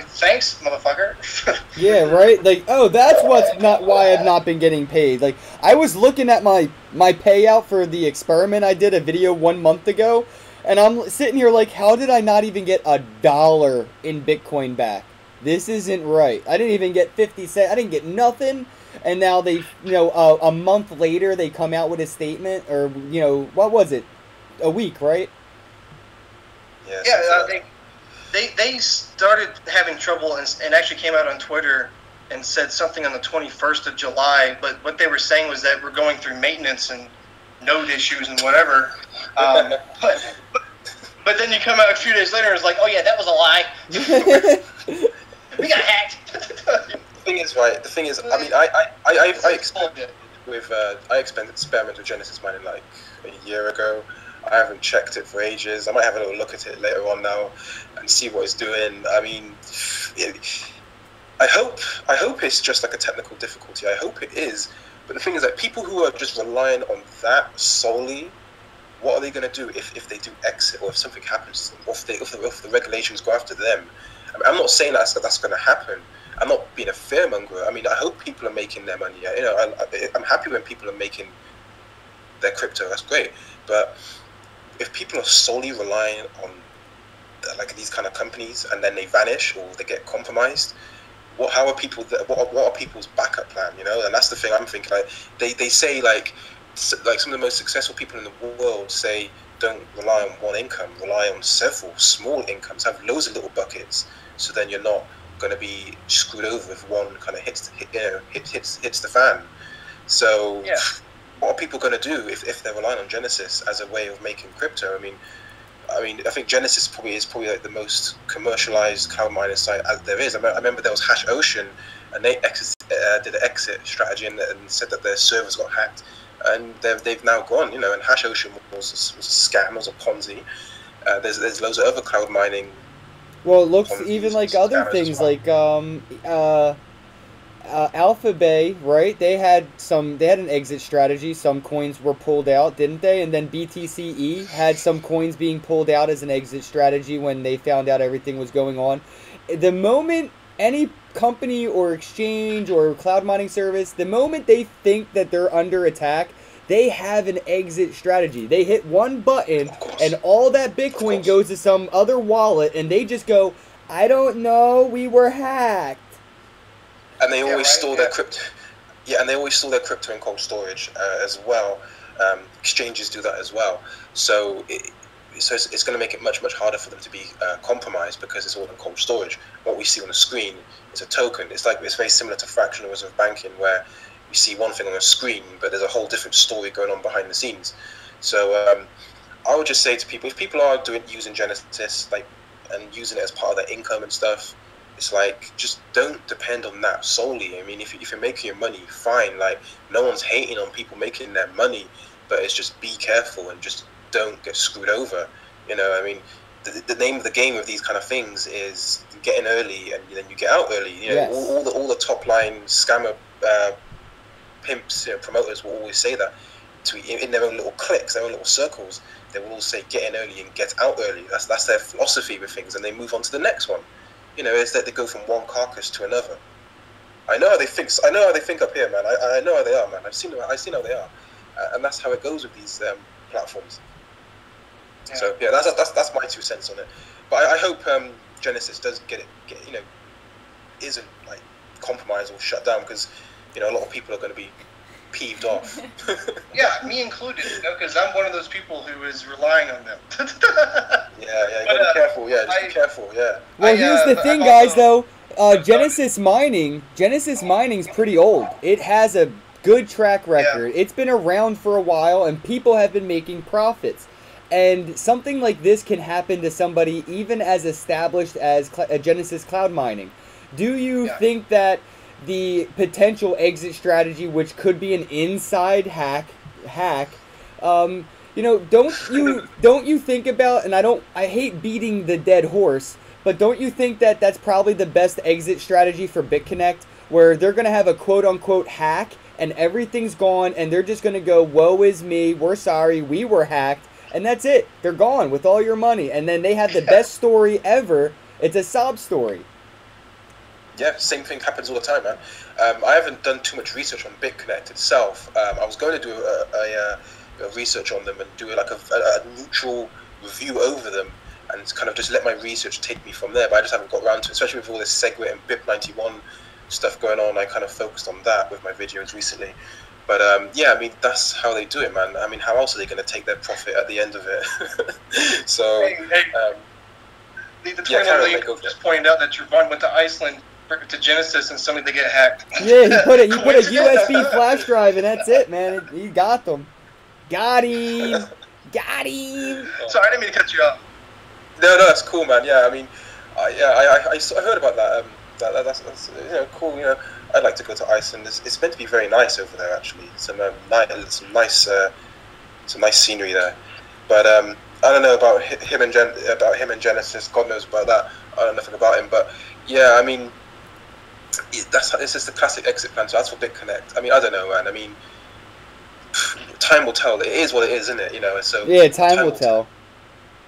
thanks, motherfucker. Yeah, right. Like, oh, that's why I've not been getting paid. Like, I was looking at my payout for the experiment I did a video 1 month ago, and I'm sitting here like, how did I not even get $1 in Bitcoin back? This isn't right. I didn't even get 50 cents. I didn't get nothing. And now they, you know, a month later they come out with a statement, or you know, what was it? A week, right? Yeah, they started having trouble and actually came out on Twitter and said something on the 21st of July, but what they were saying was that we're going through maintenance and node issues and whatever. But then you come out a few days later and it's like, "Oh yeah, that was a lie. We got hacked." The thing is, I mean, I experimented with Genesis Mining like a year ago. I haven't checked it for ages. I might have a little look at it later on now and see what it's doing. I mean, I hope it's just like a technical difficulty. I hope it is. But the thing is that people who are just relying on that solely, what are they going to do if they do exit, or if something happens to them, or if the regulations go after them? I mean, I'm not saying that's going to happen. I'm not being a fearmonger. I mean, I hope people are making their money. You know, I'm happy when people are making their crypto. That's great. But if people are solely relying on like these kind of companies and then they vanish or they get compromised, how are people? What are people's backup plan? You know, and that's the thing I'm thinking. Like they say like some of the most successful people in the world say, don't rely on one income, rely on several small incomes, have loads of little buckets, so then you're not going to be screwed over if one kind of hits the fan. So yeah. What are people going to do if they're relying on Genesis as a way of making crypto? I mean, I think Genesis is probably like the most commercialized cloud mining site as there is. I remember there was Hash Ocean, and they did an exit strategy and said that their servers got hacked, and they've now gone. You know, and Hash Ocean was a scam, was a Ponzi. There's loads of other cloud mining. Well, it looks even like other things well. Like Alphabay, right? They had an exit strategy. Some coins were pulled out, didn't they? And then BTCE had some coins being pulled out as an exit strategy when they found out everything was going on. The moment any company or exchange or cloud mining service, the moment they think that they're under attack, they have an exit strategy. They hit one button and all that Bitcoin goes to some other wallet and they just go, "I don't know, we were hacked." And they always store their crypto. Yeah, and they always store their crypto in cold storage as well. Exchanges do that as well. So so it's going to make it much harder for them to be compromised, because it's all in cold storage. What we see on the screen is a token. It's very similar to fractional reserve banking, where you see one thing on a screen, but there's a whole different story going on behind the scenes. So I would just say to people, if people are using Genesis and using it as part of their income and stuff, it's like, just don't depend on that solely. I mean, if you're making your money, fine. Like, no one's hating on people making their money, but it's just, be careful and just don't get screwed over. I mean, the name of the game with these kind of things is get in early and then you get out early. Yes. All the top line scammer pimps, promoters will always say that in their own little cliques, their own little circles. They will all say get in early and get out early. That's their philosophy with things, and they move on to the next one. It's that they go from one carcass to another. I know how they think. I know how they think up here, man. I know how they are, man. I've seen how they are, and that's how it goes with these platforms. Yeah. So yeah, that's my 2 cents on it. But I hope Genesis does isn't like compromised or shut down, because a lot of people are going to be peeved off. Yeah, me included, because I'm one of those people who is relying on them. Yeah, you gotta be careful. Yeah, just be careful. Yeah. Well, here's the thing, guys. Though, Genesis mining's pretty old. It has a good track record. Yeah. It's been around for a while, and people have been making profits. And something like this can happen to somebody even as established as Genesis Cloud Mining. Do you think that the potential exit strategy, which could be an inside hack, don't you think about, and I hate beating the dead horse, but don't you think that that's probably the best exit strategy for BitConnect, where they're going to have a quote-unquote hack and everything's gone and they're just going to go, woe is me, we're sorry, we were hacked, and that's it. They're gone with all your money, and then they have the best story ever. It's a sob story. Yeah, same thing happens all the time, man. I haven't done too much research on BitConnect itself. I was going to do a research on them and do like a neutral review over them, and kind of just let my research take me from there. But I just haven't got around to it, especially with all this SegWit and BIP91 stuff going on. I kind of focused on that with my videos recently. But yeah, I mean, that's how they do it, man. I mean, how else are they going to take their profit at the end of it? So, the Twitter link just pointed out that your fund went to Iceland to Genesis, and suddenly they get hacked. Yeah, you put a USB flash drive, and that's it, man. You got them. Got him. Got him. Sorry, I didn't mean to cut you off. No, that's cool, man. Yeah, I mean, I heard about that. That's cool. I'd like to go to Iceland. It's meant to be very nice over there, actually. Some nice scenery there. But I don't know about him and Genesis. God knows about that. I don't know nothing about him. But yeah, I mean, this is the classic exit plan. So that's for BitConnect. I mean, I don't know, man. I mean, time will tell. It is what it is, isn't it? So yeah, time will tell.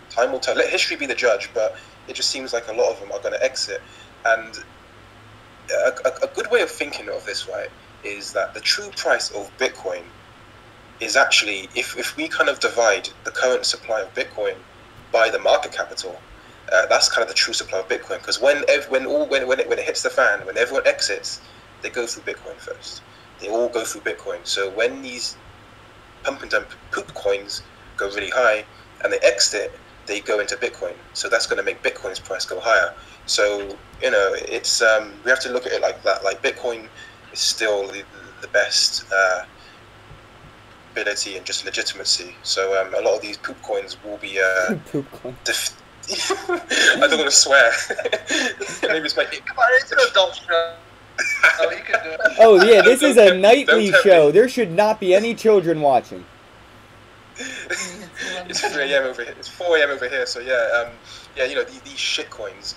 Time will tell. Let history be the judge. But it just seems like a lot of them are going to exit. And a good way of thinking of this, right, is that the true price of Bitcoin is actually, if we kind of divide the current supply of Bitcoin by the market capital, that's kind of the true supply of Bitcoin. Because when it hits the fan, when everyone exits, they go through Bitcoin first. They all go through Bitcoin. So when these pump and dump poop coins go really high and they exit, they go into Bitcoin. So that's going to make Bitcoin's price go higher. So it's we have to look at it like that. Like, Bitcoin is still the best ability and just legitimacy. So a lot of these poop coins will be poop coin. I don't want to swear. Maybe it's my. Come on, it's an adult show. Oh, you can do it. Oh yeah, this is a nightly show. There should not be any children watching. It's 3 a.m. over here. It's 4 a.m. over here. So yeah, these shit coins.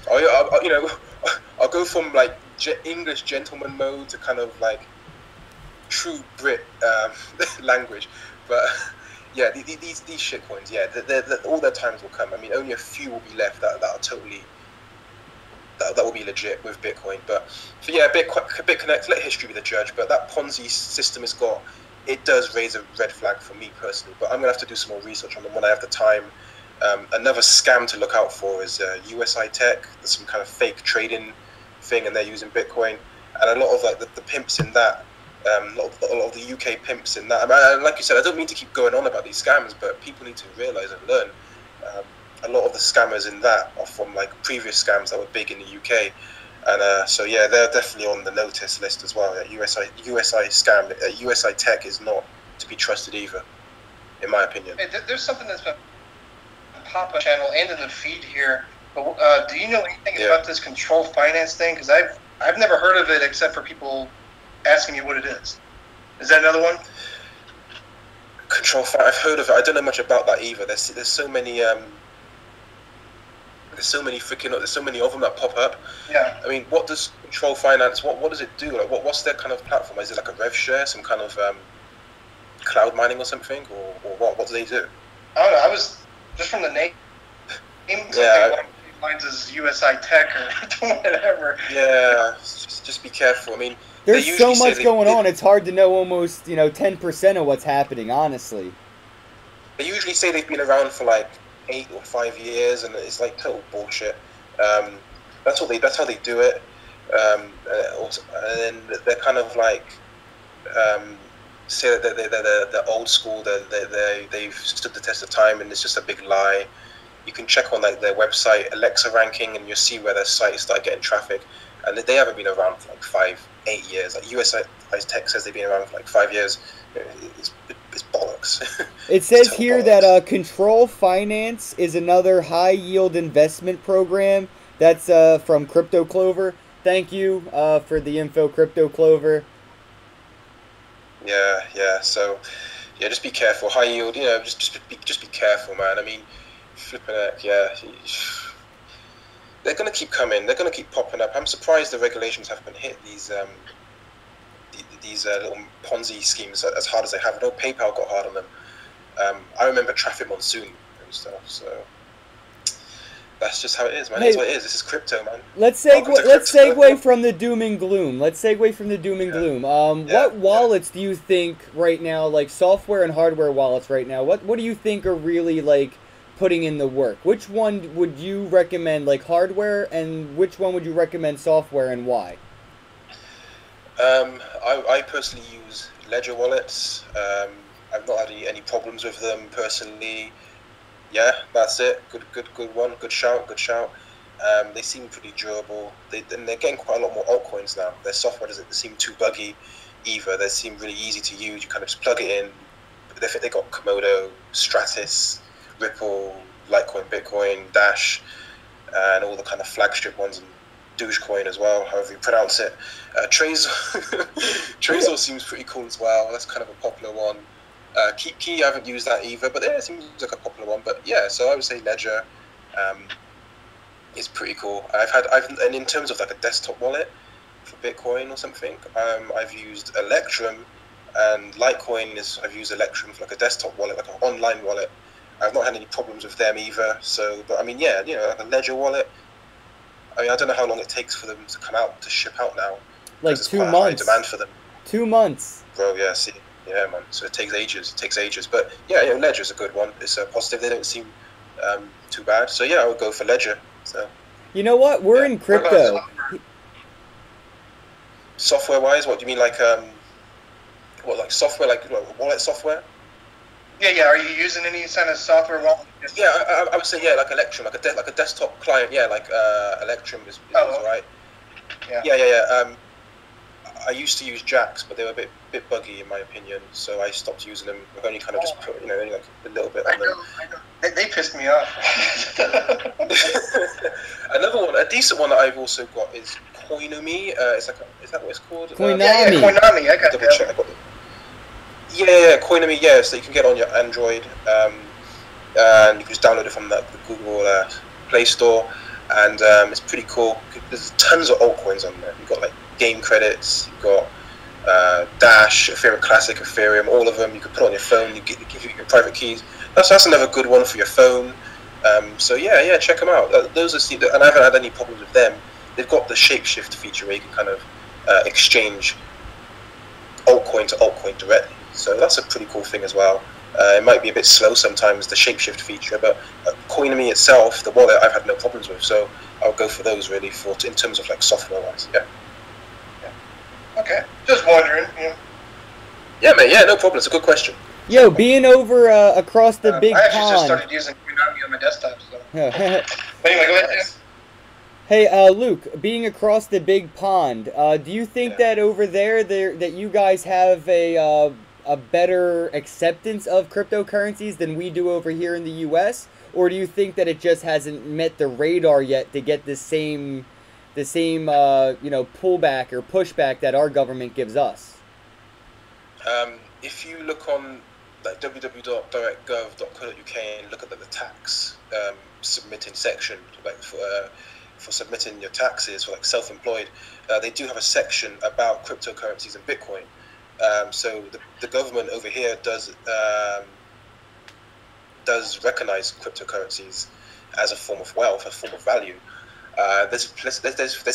I'll go from like English gentleman mode to kind of like true Brit language, but yeah, these shit coins, yeah, all their times will come. I mean, only a few will be left that are totally that will be legit with Bitcoin. But yeah, BitConnect, let history be the judge. But that Ponzi system it's got, it does raise a red flag for me personally. But I'm gonna have to do some more research on them when I have the time. Another scam to look out for is USI Tech. There's some kind of fake trading thing, and they're using Bitcoin. And a lot of like the pimps in that A lot of the UK pimps in that. I mean, like you said, I don't mean to keep going on about these scams, but people need to realise and learn. A lot of the scammers in that are from like previous scams that were big in the UK, and so yeah, they're definitely on the notice list as well. USI scam, USI Tech is not to be trusted either, in my opinion. Hey, there's something that's been pop up channel and in the feed here. But do you know anything about this control finance thing? Because I've never heard of it except for people asking me what it is. Is that another one? Control finance. I've heard of it. I don't know much about that either. There's so many there's so many of them that pop up. Yeah. I mean, what does control finance? What does it do? Like, what's their kind of platform? Is it like a rev share, some kind of cloud mining or something, or what? What do they do? I don't know. I was just from the name. Yeah. Mine is USI Tech or whatever. Yeah. Just be careful. I mean, there's so much going on. It's hard to know almost 10% of what's happening. Honestly. They usually say they've been around for like 8 or 5 years, and it's like total bullshit. That's how they do it. And then they're kind of like say that they're old school. They've stood the test of time, and it's just a big lie. You can check on like their website Alexa ranking, and you'll see where their site start getting traffic. And they haven't been around for like 5-8 years. Like USI Tech says they've been around for like 5 years. It's bollocks. It says here that Control Finance is another high-yield investment program. That's from Crypto Clover. Thank you for the info, Crypto Clover. Yeah. So, yeah, just be careful. High yield, just be careful, man. I mean, flipping heck, yeah. They're gonna keep coming. They're gonna keep popping up. I'm surprised the regulations haven't hit these little Ponzi schemes as hard as they have. I know PayPal got hard on them. I remember Traffic Monsoon and stuff. So that's just how it is, man. That's what it is. This is crypto, man. Let's segue from the doom and gloom. What wallets do you think right now, like software and hardware wallets right now? What do you think are really like putting in the work? Which one would you recommend, like hardware, and which one would you recommend software, and why? I personally use Ledger wallets. I've not had any problems with them personally. Yeah, that's it. Good one. Good shout. They seem pretty durable. And they're getting quite a lot more altcoins now. Their software doesn't seem too buggy either. They seem really easy to use. You kind of just plug it in. They got Komodo, Stratus, Ripple, Litecoin, Bitcoin, Dash, and all the kind of flagship ones, and Dogecoin as well, however you pronounce it. Trezor seems pretty cool as well. That's kind of a popular one. Key, I haven't used that either, but it seems like a popular one. But yeah, so I would say Ledger is pretty cool. And in terms of like a desktop wallet for Bitcoin or something, I've used Electrum, and Litecoin I've used Electrum for like a desktop wallet, like an online wallet. I've not had any problems with them either. So, but I mean, yeah, like a Ledger wallet. I mean, I don't know how long it takes for them to come out, to ship out now. Like 2 months. High demand for them. 2 months. Bro, yeah, see. Yeah, man. So it takes ages. But yeah, Ledger's a good one. It's positive. They don't seem too bad. So yeah, I would go for Ledger. So. You know what? We're in crypto. Software-wise, what do you mean? Like like software, like wallet software? Yeah. Are you using any kind of software wallet? Yeah, I would say like Electrum, like a desktop client. Yeah, like Electrum is alright. Yeah. I used to use Jax, but they were a bit buggy in my opinion, so I stopped using them. I've only kind of just put only like a little bit on them. I know. They pissed me off. Another one, a decent one that I've also got is Coinomi. Is that what it's called? Coinami. Coinami. I got that. Yeah, Coinomi. Yeah, so you can get on your Android, and you can just download it from the Google Play Store, and it's pretty cool. There's tons of altcoins on there. You've got like game credits, you've got Dash, Ethereum Classic, Ethereum, all of them. You can put on your phone. They give you your private keys. That's another good one for your phone. So yeah, check them out. Those are, and I haven't had any problems with them. They've got the shapeshift feature where you can kind of exchange altcoin to altcoin directly. So that's a pretty cool thing as well. It might be a bit slow sometimes, the shapeshift feature, but Coinomi itself, the wallet, I've had no problems with. So I'll go for those really in terms of like software wise. Yeah. Okay. Just wondering. Yeah, mate. Yeah, no problem. It's a good question. Yo, being over across the big I actually just pond. started using Konami on my desktop. So. Hey, But anyway, go ahead. Dan. Luke, being across the big pond, do you think that over there that you guys have a better acceptance of cryptocurrencies than we do over here in the U.S., or do you think that it just hasn't met the radar yet to get the same pullback or pushback that our government gives us? If you look on like www.directgov.co.uk and look at the tax submitting section, like for submitting your taxes for like self-employed, they do have a section about cryptocurrencies and Bitcoin. So the government over here does recognize cryptocurrencies as a form of wealth, a form of value. There's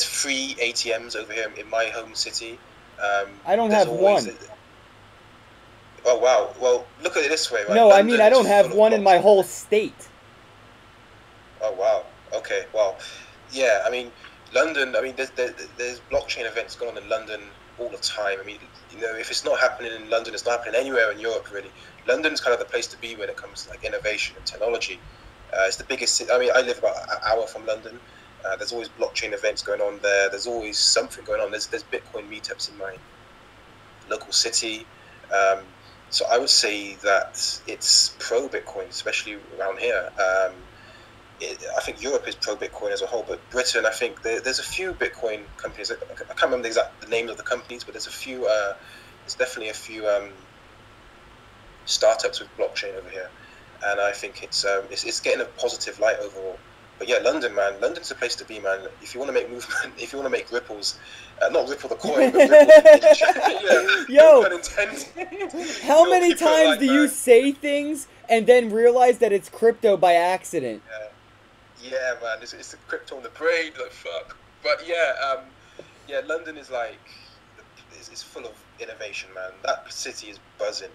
free ATMs over here in my home city. I don't have one. Oh wow! Well, look at it this way, right? No, I mean I don't have one in my whole state. Oh wow! Okay, well, yeah. I mean, London. I mean, there's blockchain events going on in London all the time. I mean, if it's not happening in London, it's not happening anywhere in Europe really. London's kind of the place to be when it comes to like innovation and technology. It's the biggest. I mean, I live about an hour from London. There's always blockchain events going on there. There's always something going on. There's Bitcoin meetups in my local city. So I would say that it's pro-Bitcoin, especially around here. I think Europe is pro-Bitcoin as a whole, but Britain, I think there's a few Bitcoin companies. I can't remember the names of the companies, but there's a few. There's definitely a few startups with blockchain over here, and I think it's getting a positive light overall. But yeah, London, man. London's the place to be, man. If you want to make movement, if you want to make ripples, not Ripple the coin, but Ripple Yo, no pun intended. How many times do you say things and then realize that it's crypto by accident? Yeah, man. It's the crypto on the brain, like fuck. But yeah, London is like, it's full of innovation, man. That city is buzzing.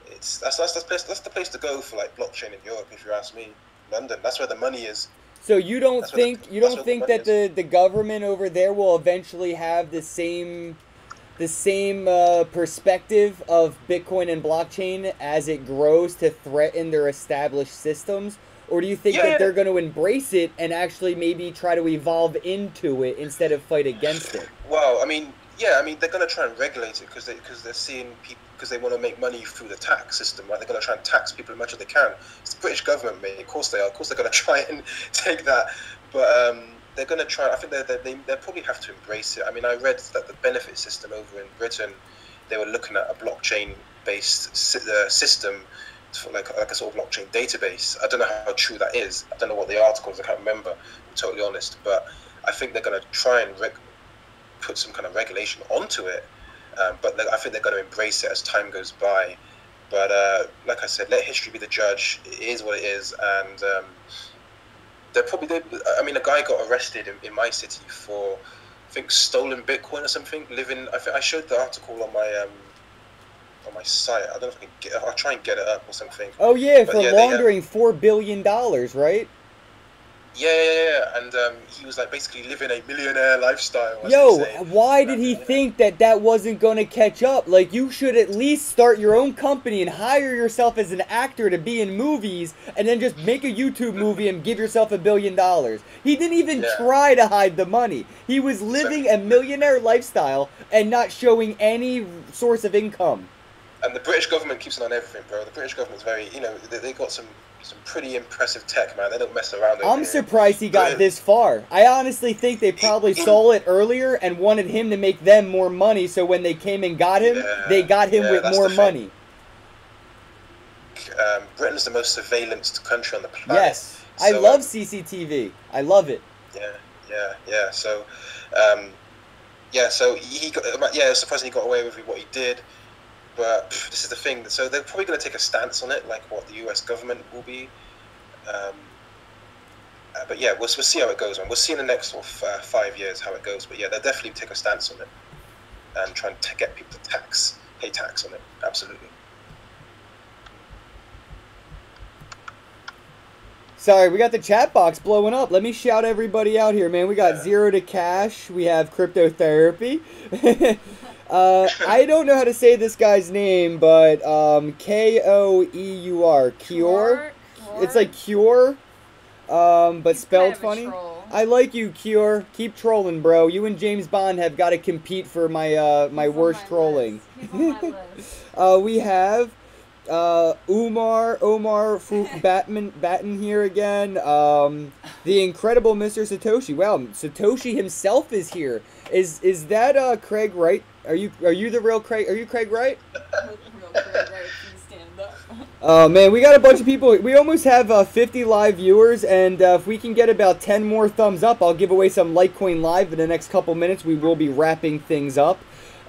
That's the place to go for like blockchain in Europe, if you ask me. London, that's where the money is. So you don't think that the government over there will eventually have the same perspective of Bitcoin and blockchain as it grows to threaten their established systems, or do you think that they're going to embrace it and actually maybe try to evolve into it instead of fight against it? Well, I mean, they're going to try and regulate it because they're seeing people, because they want to make money through the tax system, right? They're going to try and tax people as much as they can. It's the British government, mate. Of course they are. Of course they're going to try and take that. But they're going to try. I think they probably have to embrace it. I mean, I read that the benefit system over in Britain, they were looking at a blockchain-based system for like a sort of blockchain database. I don't know how true that is. I don't know what the article is. I can't remember. I'm totally honest. But I think they're going to try and put some kind of regulation onto it. But I think they're going to embrace it as time goes by. But like I said, let history be the judge. It is what it is, and I mean, a guy got arrested in my city for, I think, stolen Bitcoin or something. I showed the article on my site. I don't know if I can get. I'll try and get it up or something. Oh yeah, for laundering $4 billion, right? Yeah, and he was like basically living a millionaire lifestyle. Yo, why did he think that wasn't gonna catch up? Like, you should at least start your own company and hire yourself as an actor to be in movies, and then just make a YouTube movie and give yourself $1 billion. He didn't even try to hide the money. He was living a millionaire lifestyle and not showing any source of income. And the British government keeps an eye on everything, bro. The British government's very, they got some pretty impressive tech, man. They don't mess around. I'm surprised he got this far. I honestly think they probably saw it earlier and wanted him to make them more money, so when they came and got him, they got him with more money. Britain's the most surveillanced country on the planet. Yes, so, I love CCTV. I love it. Yeah. So, so he got, surprisingly got away with what he did. But this is the thing. So they're probably going to take a stance on it, like what the U.S. government will be. But yeah, we'll see how it goes, man. We'll see in the next 5 years how it goes. But yeah, they'll definitely take a stance on it and try and get people to pay tax on it. Absolutely. Sorry, we got the chat box blowing up. Let me shout everybody out here, man. We got Zero to Cash. We have Cryptotherapy. I don't know how to say this guy's name, but Koeur, Kior. It's like Cure, but He's spelled kind of a funny. troll. I like you, Cure. Keep trolling, bro. You and James Bond have got to compete for my my He's on worst my trolling. list. He's on my list. We have Omar Fook Batten here again. The incredible Mr. Satoshi. Wow, Satoshi himself is here. Is that Craig Wright? Are you the real Craig? Are you Craig Wright? Real quick, right? Please stand up. Oh man, we got a bunch of people. We almost have 50 live viewers, and if we can get about 10 more thumbs up, I'll give away some Litecoin live in the next couple minutes. We will be wrapping things up.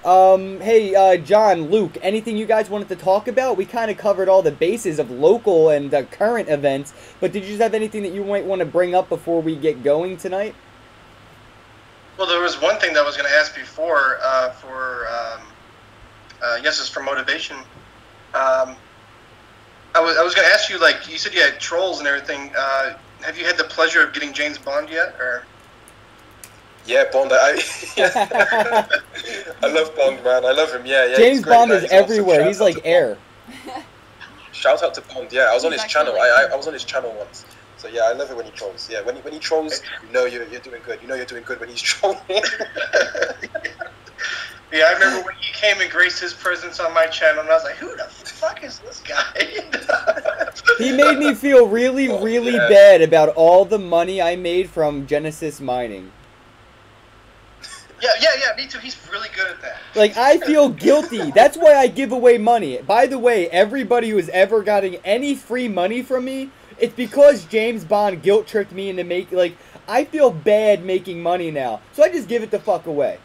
Hey, John, Luke, anything you guys wanted to talk about? We kind of covered all the bases of local and current events, but did you just have anything that you might want to bring up before we get going tonight? Well, there was one thing that I was going to ask before yes, it's for motivation. I was going to ask you, like, you said you had trolls and everything. Have you had the pleasure of getting James Bond yet, or? Yeah, Bond. I love Bond, man. I love him. Yeah. James he's great, Bond man. is He's awesome. everywhere. Shout He's out like to air. Bond. Shout out to Bond. Yeah, I was on He's his channel. actually I was on his channel once. So yeah, I love it when he trolls. Yeah, when he trolls, you know you're doing good. You know you're doing good when he's trolling. Yeah, I remember when he came and graced his presence on my channel, and I was like, who the fuck is this guy? He made me feel really bad about all the money I made from Genesis mining. Yeah, me too. He's really good at that. Like, I feel guilty. That's why I give away money. By the way, everybody who has ever gotten any free money from me, it's because James Bond guilt-tricked me into like, I feel bad making money now. So I just give it the fuck away.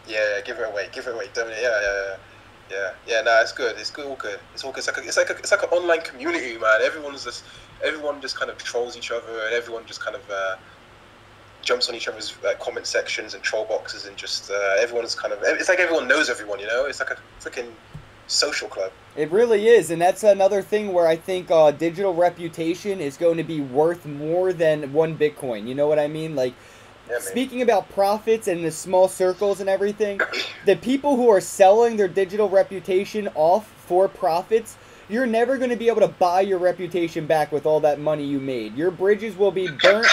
Yeah, give it away. Don't it? Yeah. No, it's good. It's good. All good. It's all good. It's like an online community, man. Everyone just kind of trolls each other, and everyone just kind of jumps on each other's comment sections and troll boxes, and just everyone's kind of. It's like everyone knows everyone. You know, it's like a freaking social club. It really is, and that's another thing where I think digital reputation is going to be worth more than one Bitcoin. You know what I mean? Like. Yeah, Speaking about profits and the small circles and everything, the people who are selling their digital reputation off for profits, you're never going to be able to buy your reputation back with all that money you made. Your bridges will be burnt.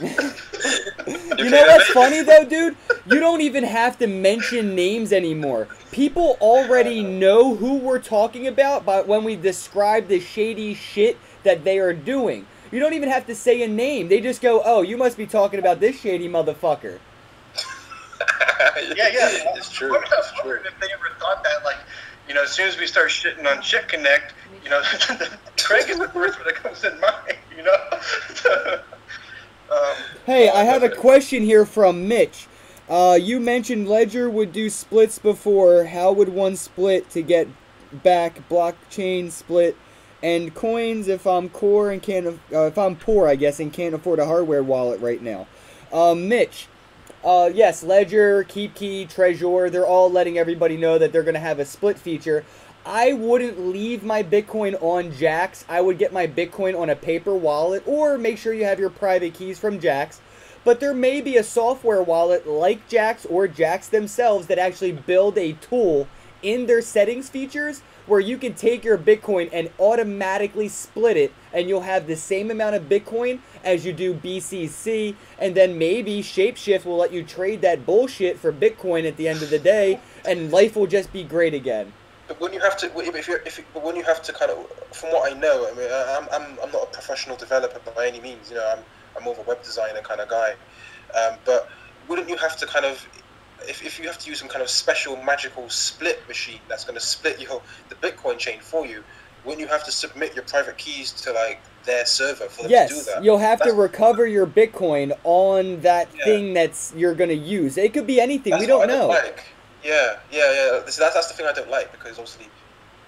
You know what's funny though, dude? You don't even have to mention names anymore. People already know who we're talking about by when we describe the shady shit that they are doing. You don't even have to say a name. They just go, oh, you must be talking about this shady motherfucker. Yeah. It's true. It's true. If they ever thought that, like, you know, as soon as we start shitting on Chip Connect, you know, Craig is the first one that comes in mind, you know? Hey, I have a question here from Mitch. You mentioned Ledger would do splits before. How would one split to get back blockchain split? And coins if I'm poor and I guess, and can't afford a hardware wallet right now. Mitch, yes, Ledger, KeepKey, Trezor, they're all letting everybody know that they're going to have a split feature. I wouldn't leave my Bitcoin on Jax. I would get my Bitcoin on a paper wallet, or make sure you have your private keys from Jax. But there may be a software wallet like Jax or Jax themselves that actually build a tool in their settings features where you can take your Bitcoin and automatically split it, and you'll have the same amount of Bitcoin as you do BCC, and then maybe Shapeshift will let you trade that bullshit for Bitcoin at the end of the day, and life will just be great again. But when you have to, when you have to kind of, from what I know, I mean, I'm not a professional developer by any means. You know, I'm more of a web designer kind of guy. But wouldn't you have to kind of, if you have to use some kind of special magical split machine that's going to split the Bitcoin chain for you, wouldn't you have to submit your private keys to like their server for them to do that? Yes, you'll have to recover your Bitcoin on that thing you're going to use. It could be anything. We don't know. Yeah. That's the thing I don't like, because obviously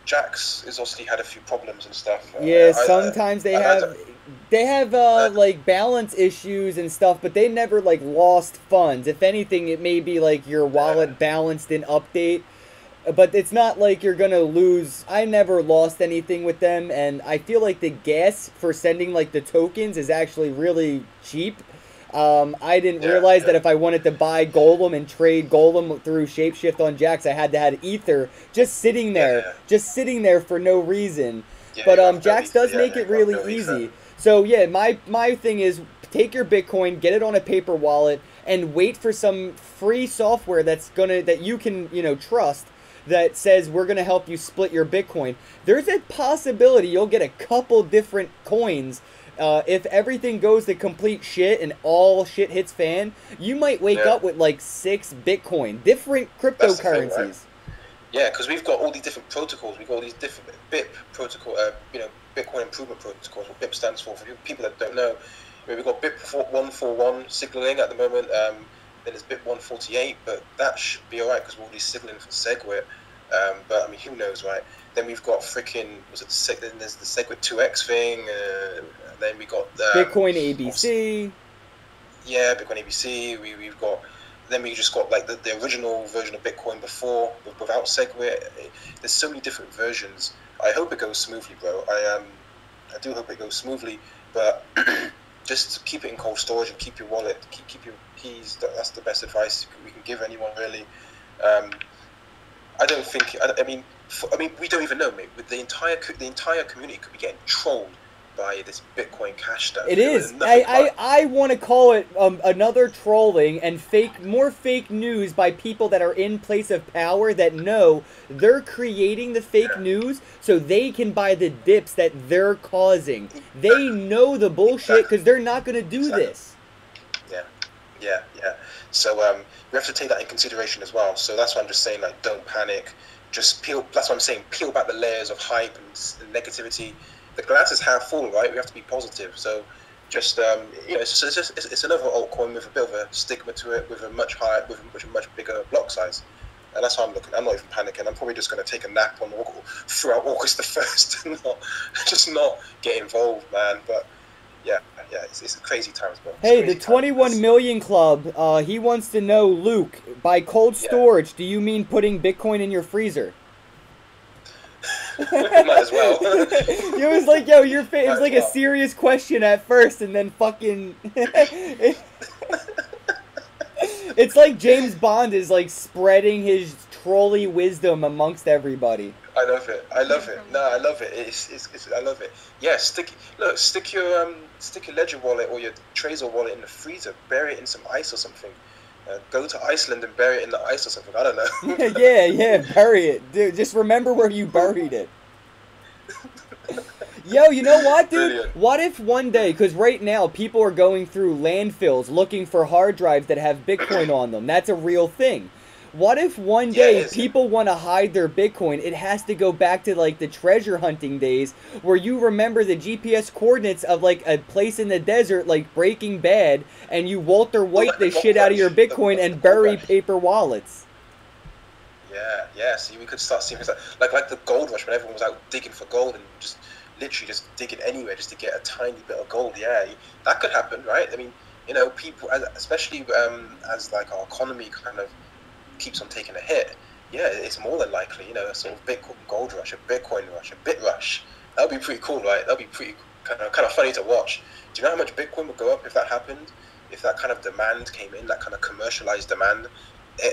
Jax has obviously had a few problems and stuff. Yeah, sometimes they have like balance issues and stuff, but they never like lost funds. If anything, it may be like your wallet balanced in update, but it's not like you're gonna lose. I never lost anything with them, and I feel like the gas for sending like the tokens is actually really cheap. I didn't Yeah, realize yeah. that if I wanted to buy Golem and trade Golem through Shapeshift on Jax, I had to have Ether just sitting there, Yeah. just sitting there for no reason. Yeah, But you have no Jax ether. does Yeah, make yeah, it you have really no ether. easy. So yeah, my thing is take your Bitcoin, get it on a paper wallet, and wait for some free software that you can trust that says we're gonna help you split your Bitcoin. There's a possibility you'll get a couple different coins. If everything goes to complete shit and all shit hits fan, you might wake Yeah. up with like 6 Bitcoin, different That's the thing, cryptocurrencies. right? Yeah, because we've got all these different protocols. We've got all these different BIP protocol, Bitcoin Improvement Protocols. What BIP stands for people that don't know. We've got BIP 141 signaling at the moment. Then there's BIP 148, but that should be alright because we're already signaling for SegWit. But I mean, who knows, right? Then we've got freaking then there's the SegWit 2x thing. And then we got Bitcoin ABC. Yeah, Bitcoin ABC. We've got. Then we just got like the original version of Bitcoin before, without SegWit. There's so many different versions. I hope it goes smoothly, bro. I do hope it goes smoothly, but just keep it in cold storage and keep your wallet, keep your keys. That's the best advice we can give anyone, really. I don't think. I mean, we don't even know, mate. With the entire community could be getting trolled by this Bitcoin Cash stuff. It is. I want to call it another trolling and more fake news by people that are in place of power that know they're creating the fake news so they can buy the dips that they're causing. They know the bullshit because they're not going to do this. Yeah. So we have to take that in consideration as well. So that's why I'm just saying, like, don't panic. Just peel. That's what I'm saying. Peel back the layers of hype and negativity. The glass is half full, right? We have to be positive. So, just it's another altcoin with a bit of a stigma to it, with a much bigger block size, and that's how I'm looking. I'm not even panicking. I'm probably just going to take a nap throughout August the 1st and not get involved, man. But yeah, it's crazy times, bro. Hey, the 21 million club. He wants to know, Luke, by cold storage, do you mean putting Bitcoin in your freezer? Might as well. It was like, yo, it was like a serious question at first, and then fucking. It's like James Bond is like spreading his trolley wisdom amongst everybody. I love it. No, I love it. I love it. Yeah, stick your Ledger wallet or your Trezor wallet in the freezer. Bury it in some ice or something. Go to Iceland and bury it in the ice or something. I don't know. yeah, bury it, dude. Just remember where you buried it. Yo, you know what, dude? Brilliant. What if one day, because right now people are going through landfills looking for hard drives that have Bitcoin on them. That's a real thing. What if one day people want to hide their Bitcoin? It has to go back to like the treasure hunting days where you remember the GPS coordinates of like a place in the desert like Breaking Bad, and you Walter White the shit out of your Bitcoin and bury paper wallets. Yeah. See, we could start seeing things like the gold rush when everyone was out digging for gold and just literally just digging anywhere just to get a tiny bit of gold. Yeah, that could happen, right? I mean, people, especially as like our economy kind of keeps on taking a hit, it's more than likely, a sort of Bitcoin gold rush, a Bitcoin rush, a bit rush. That would be pretty cool, right? That would be pretty kind of funny to watch. Do you know how much Bitcoin would go up if that happened? If that kind of demand came in, that kind of commercialized demand,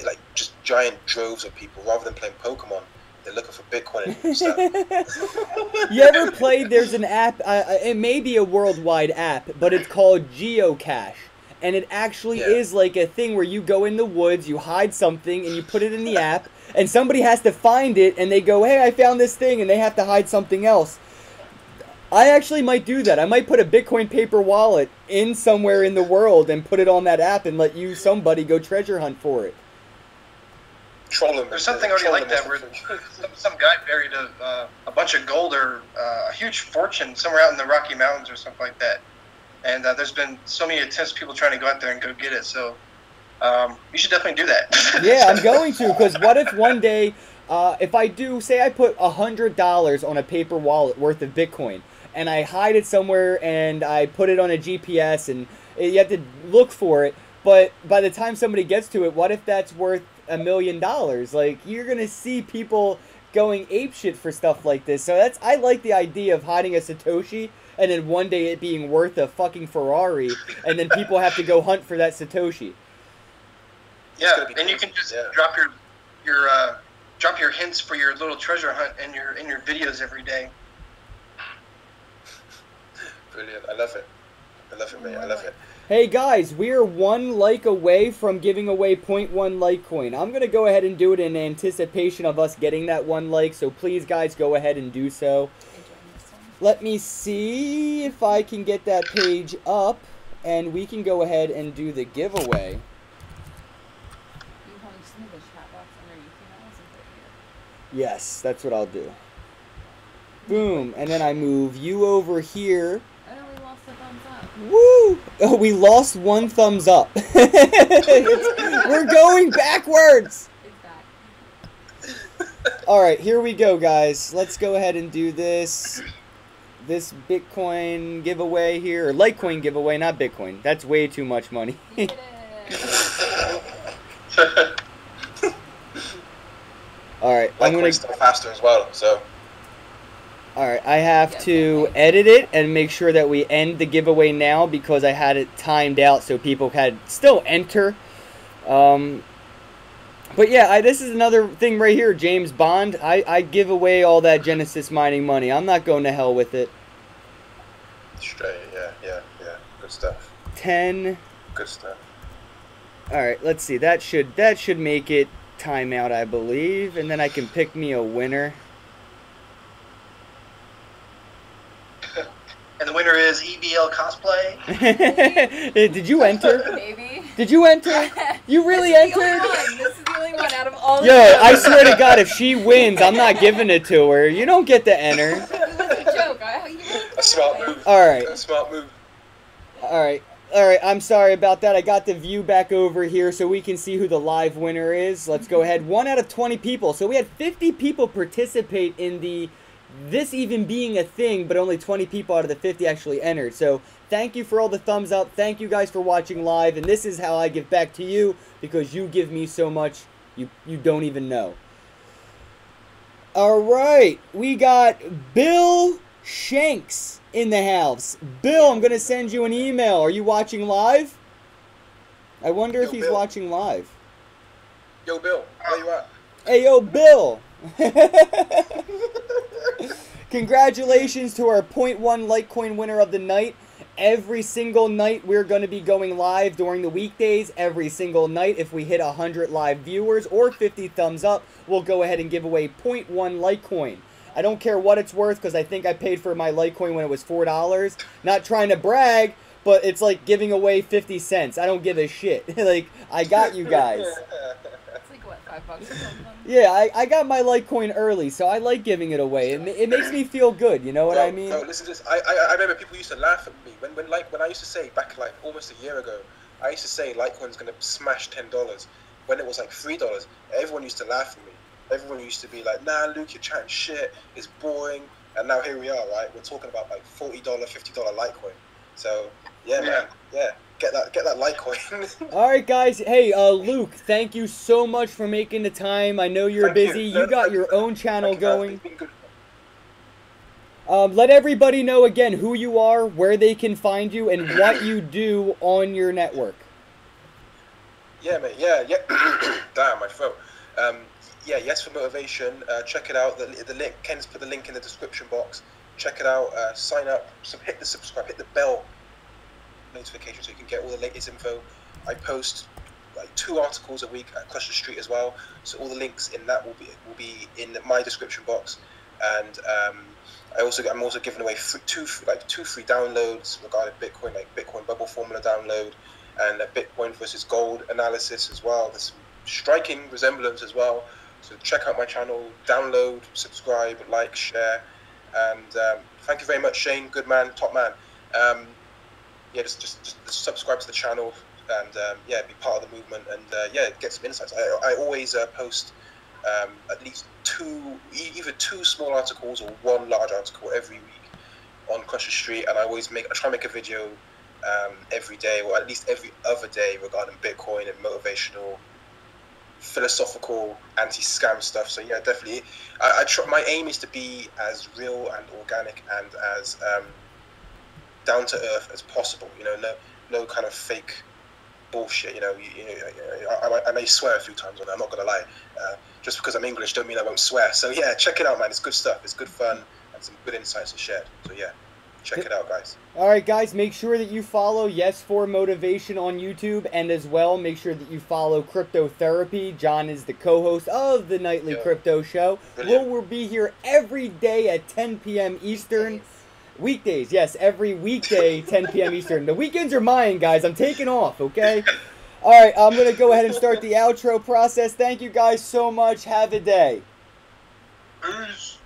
like just giant droves of people, rather than playing Pokemon, they're looking for Bitcoin and stuff. You ever played? There's an app. It may be a worldwide app, but it's called Geocache. And it actually is like a thing where you go in the woods, you hide something, and you put it in the app, and somebody has to find it, and they go, hey, I found this thing, and they have to hide something else. I actually might do that. I might put a Bitcoin paper wallet in somewhere in the world and put it on that app and let somebody go treasure hunt for it. There's something already like that where some guy buried a bunch of gold or a huge fortune somewhere out in the Rocky Mountains or something like that. And there's been so many attempts, people trying to go out there and go get it. So you should definitely do that. Yeah, I'm going to, because what if one day, if I do, say I put $100 on a paper wallet worth of Bitcoin, and I hide it somewhere, and I put it on a GPS, and you have to look for it, but by the time somebody gets to it, what if that's worth $1 million? Like, you're going to see people going apeshit for stuff like this. So I like the idea of hiding a Satoshi and then one day it being worth a fucking Ferrari, and then people have to go hunt for that Satoshi. Yeah, and you can just drop your hints for your little treasure hunt in your videos every day. Brilliant. I love it. I love it, mate. I love it. Hey guys, we are 1 like away from giving away 0.1 Litecoin. I'm going to go ahead and do it in anticipation of us getting that 1 like, so please guys go ahead and do so. Let me see if I can get that page up, and we can go ahead and do the giveaway. Yes, that's what I'll do. Boom, and then I move you over here. We lost a thumbs up. Woo! Oh, we lost 1 thumbs up. We're going backwards. It's back. All right, here we go, guys. Let's go ahead and do this Bitcoin giveaway here, or Litecoin giveaway, not Bitcoin. That's way too much money. You did it. All right, I'm gonna. Litecoin's still faster as well, so. All right, I have to edit it and make sure that we end the giveaway now because I had it timed out so people had still enter. But yeah, this is another thing right here, James Bond. I give away all that Genesis mining money. I'm not going to hell with it. Straight, yeah. Good stuff. 10. Good stuff. All right, let's see. That should make it timeout, I believe, and then I can pick me a winner. And the winner is EBL Cosplay. Did you enter? Maybe. Did you enter? You really This is the entered? only one. This is the only one out of all Yo, of them. I swear to God, if she wins, I'm not giving it to her. You don't get to enter. It was a joke. A smart move. All right. A smart move. All right. I'm sorry about that. I got the view back over here so we can see who the live winner is. Let's go ahead. 1 out of 20 people. So we had 50 people participate in this even being a thing, but only 20 people out of the 50 actually entered. So thank you for all the thumbs up. Thank you guys for watching live. And this is how I give back to you because you give me so much you don't even know. All right. We got Bill Shanks in the house. Bill, I'm going to send you an email. Are you watching live? I wonder if he's Bill. watching live. Yo, Bill, where you at? Hey, yo, Bill. Congratulations to our 0.1 Litecoin winner of the night. Every single night we're going to be going live during the weekdays. Every single night if we hit 100 live viewers or 50 thumbs up, we'll go ahead and give away 0.1 Litecoin. I don't care what it's worth because I think I paid for my Litecoin when it was $4. Not trying to brag, but it's like giving away 50 cents. I don't give a shit. Like, I got you guys. It's like, what, $5 or something? Yeah, I got my Litecoin early, so I like giving it away. It makes me feel good, you know what I mean? No, listen to this. I remember people used to laugh at me when I used to say back like almost a year ago, I used to say Litecoin's gonna smash $10 when it was like $3. Everyone used to laugh at me. Everyone used to be like, nah, Luke, you're chatting shit. It's boring. And now here we are, right? We're talking about like $40, $50 Litecoin. So yeah, man, yeah. Get that Litecoin. All right, guys. Hey, Luke, thank you so much for making the time. I know you're busy. You got your own channel going. Let everybody know again who you are, where they can find you, and what you do on your network. Yeah, mate. Yeah. Damn, my throat. Yeah, Yes for Motivation. Check it out. The link. Ken's put the link in the description box. Check it out. Sign up. Hit the subscribe. Hit the bell notification so you can get all the latest info. I post like 2 articles a week at Cluster Street as well. So all the links in that will be in my description box. And I'm also giving away two free downloads regarding Bitcoin, like Bitcoin bubble formula download and a Bitcoin versus gold analysis as well. There's some striking resemblance as well. So check out my channel, download, subscribe, like, share, and thank you very much, Shane. Good man, top man. Yeah, just subscribe to the channel and yeah, be part of the movement and yeah, get some insights. I always post at least either 2 small articles or 1 large article every week on Cluster Street, and I try and make a video every day or at least every other day regarding Bitcoin and motivational, philosophical, anti-scam stuff. So yeah, definitely. My aim is to be as real and organic and as down to earth as possible. You know, no kind of fake bullshit. You know, I may swear a few times on it. I'm not gonna lie. Just because I'm English don't mean I won't swear. So yeah, check it out, man. It's good stuff. It's good fun and some good insights are shared. So yeah, check it out, guys. All right, guys, make sure that you follow Yes4Motivation on YouTube, and as well, make sure that you follow Crypto Therapy. John is the co-host of the Nightly Crypto Show. We'll be here every day at 10 p.m. Eastern. Weekdays, yes, every weekday, 10 p.m. Eastern. The weekends are mine, guys. I'm taking off, okay? All right, I'm going to go ahead and start the outro process. Thank you guys so much. Have a day. Peace.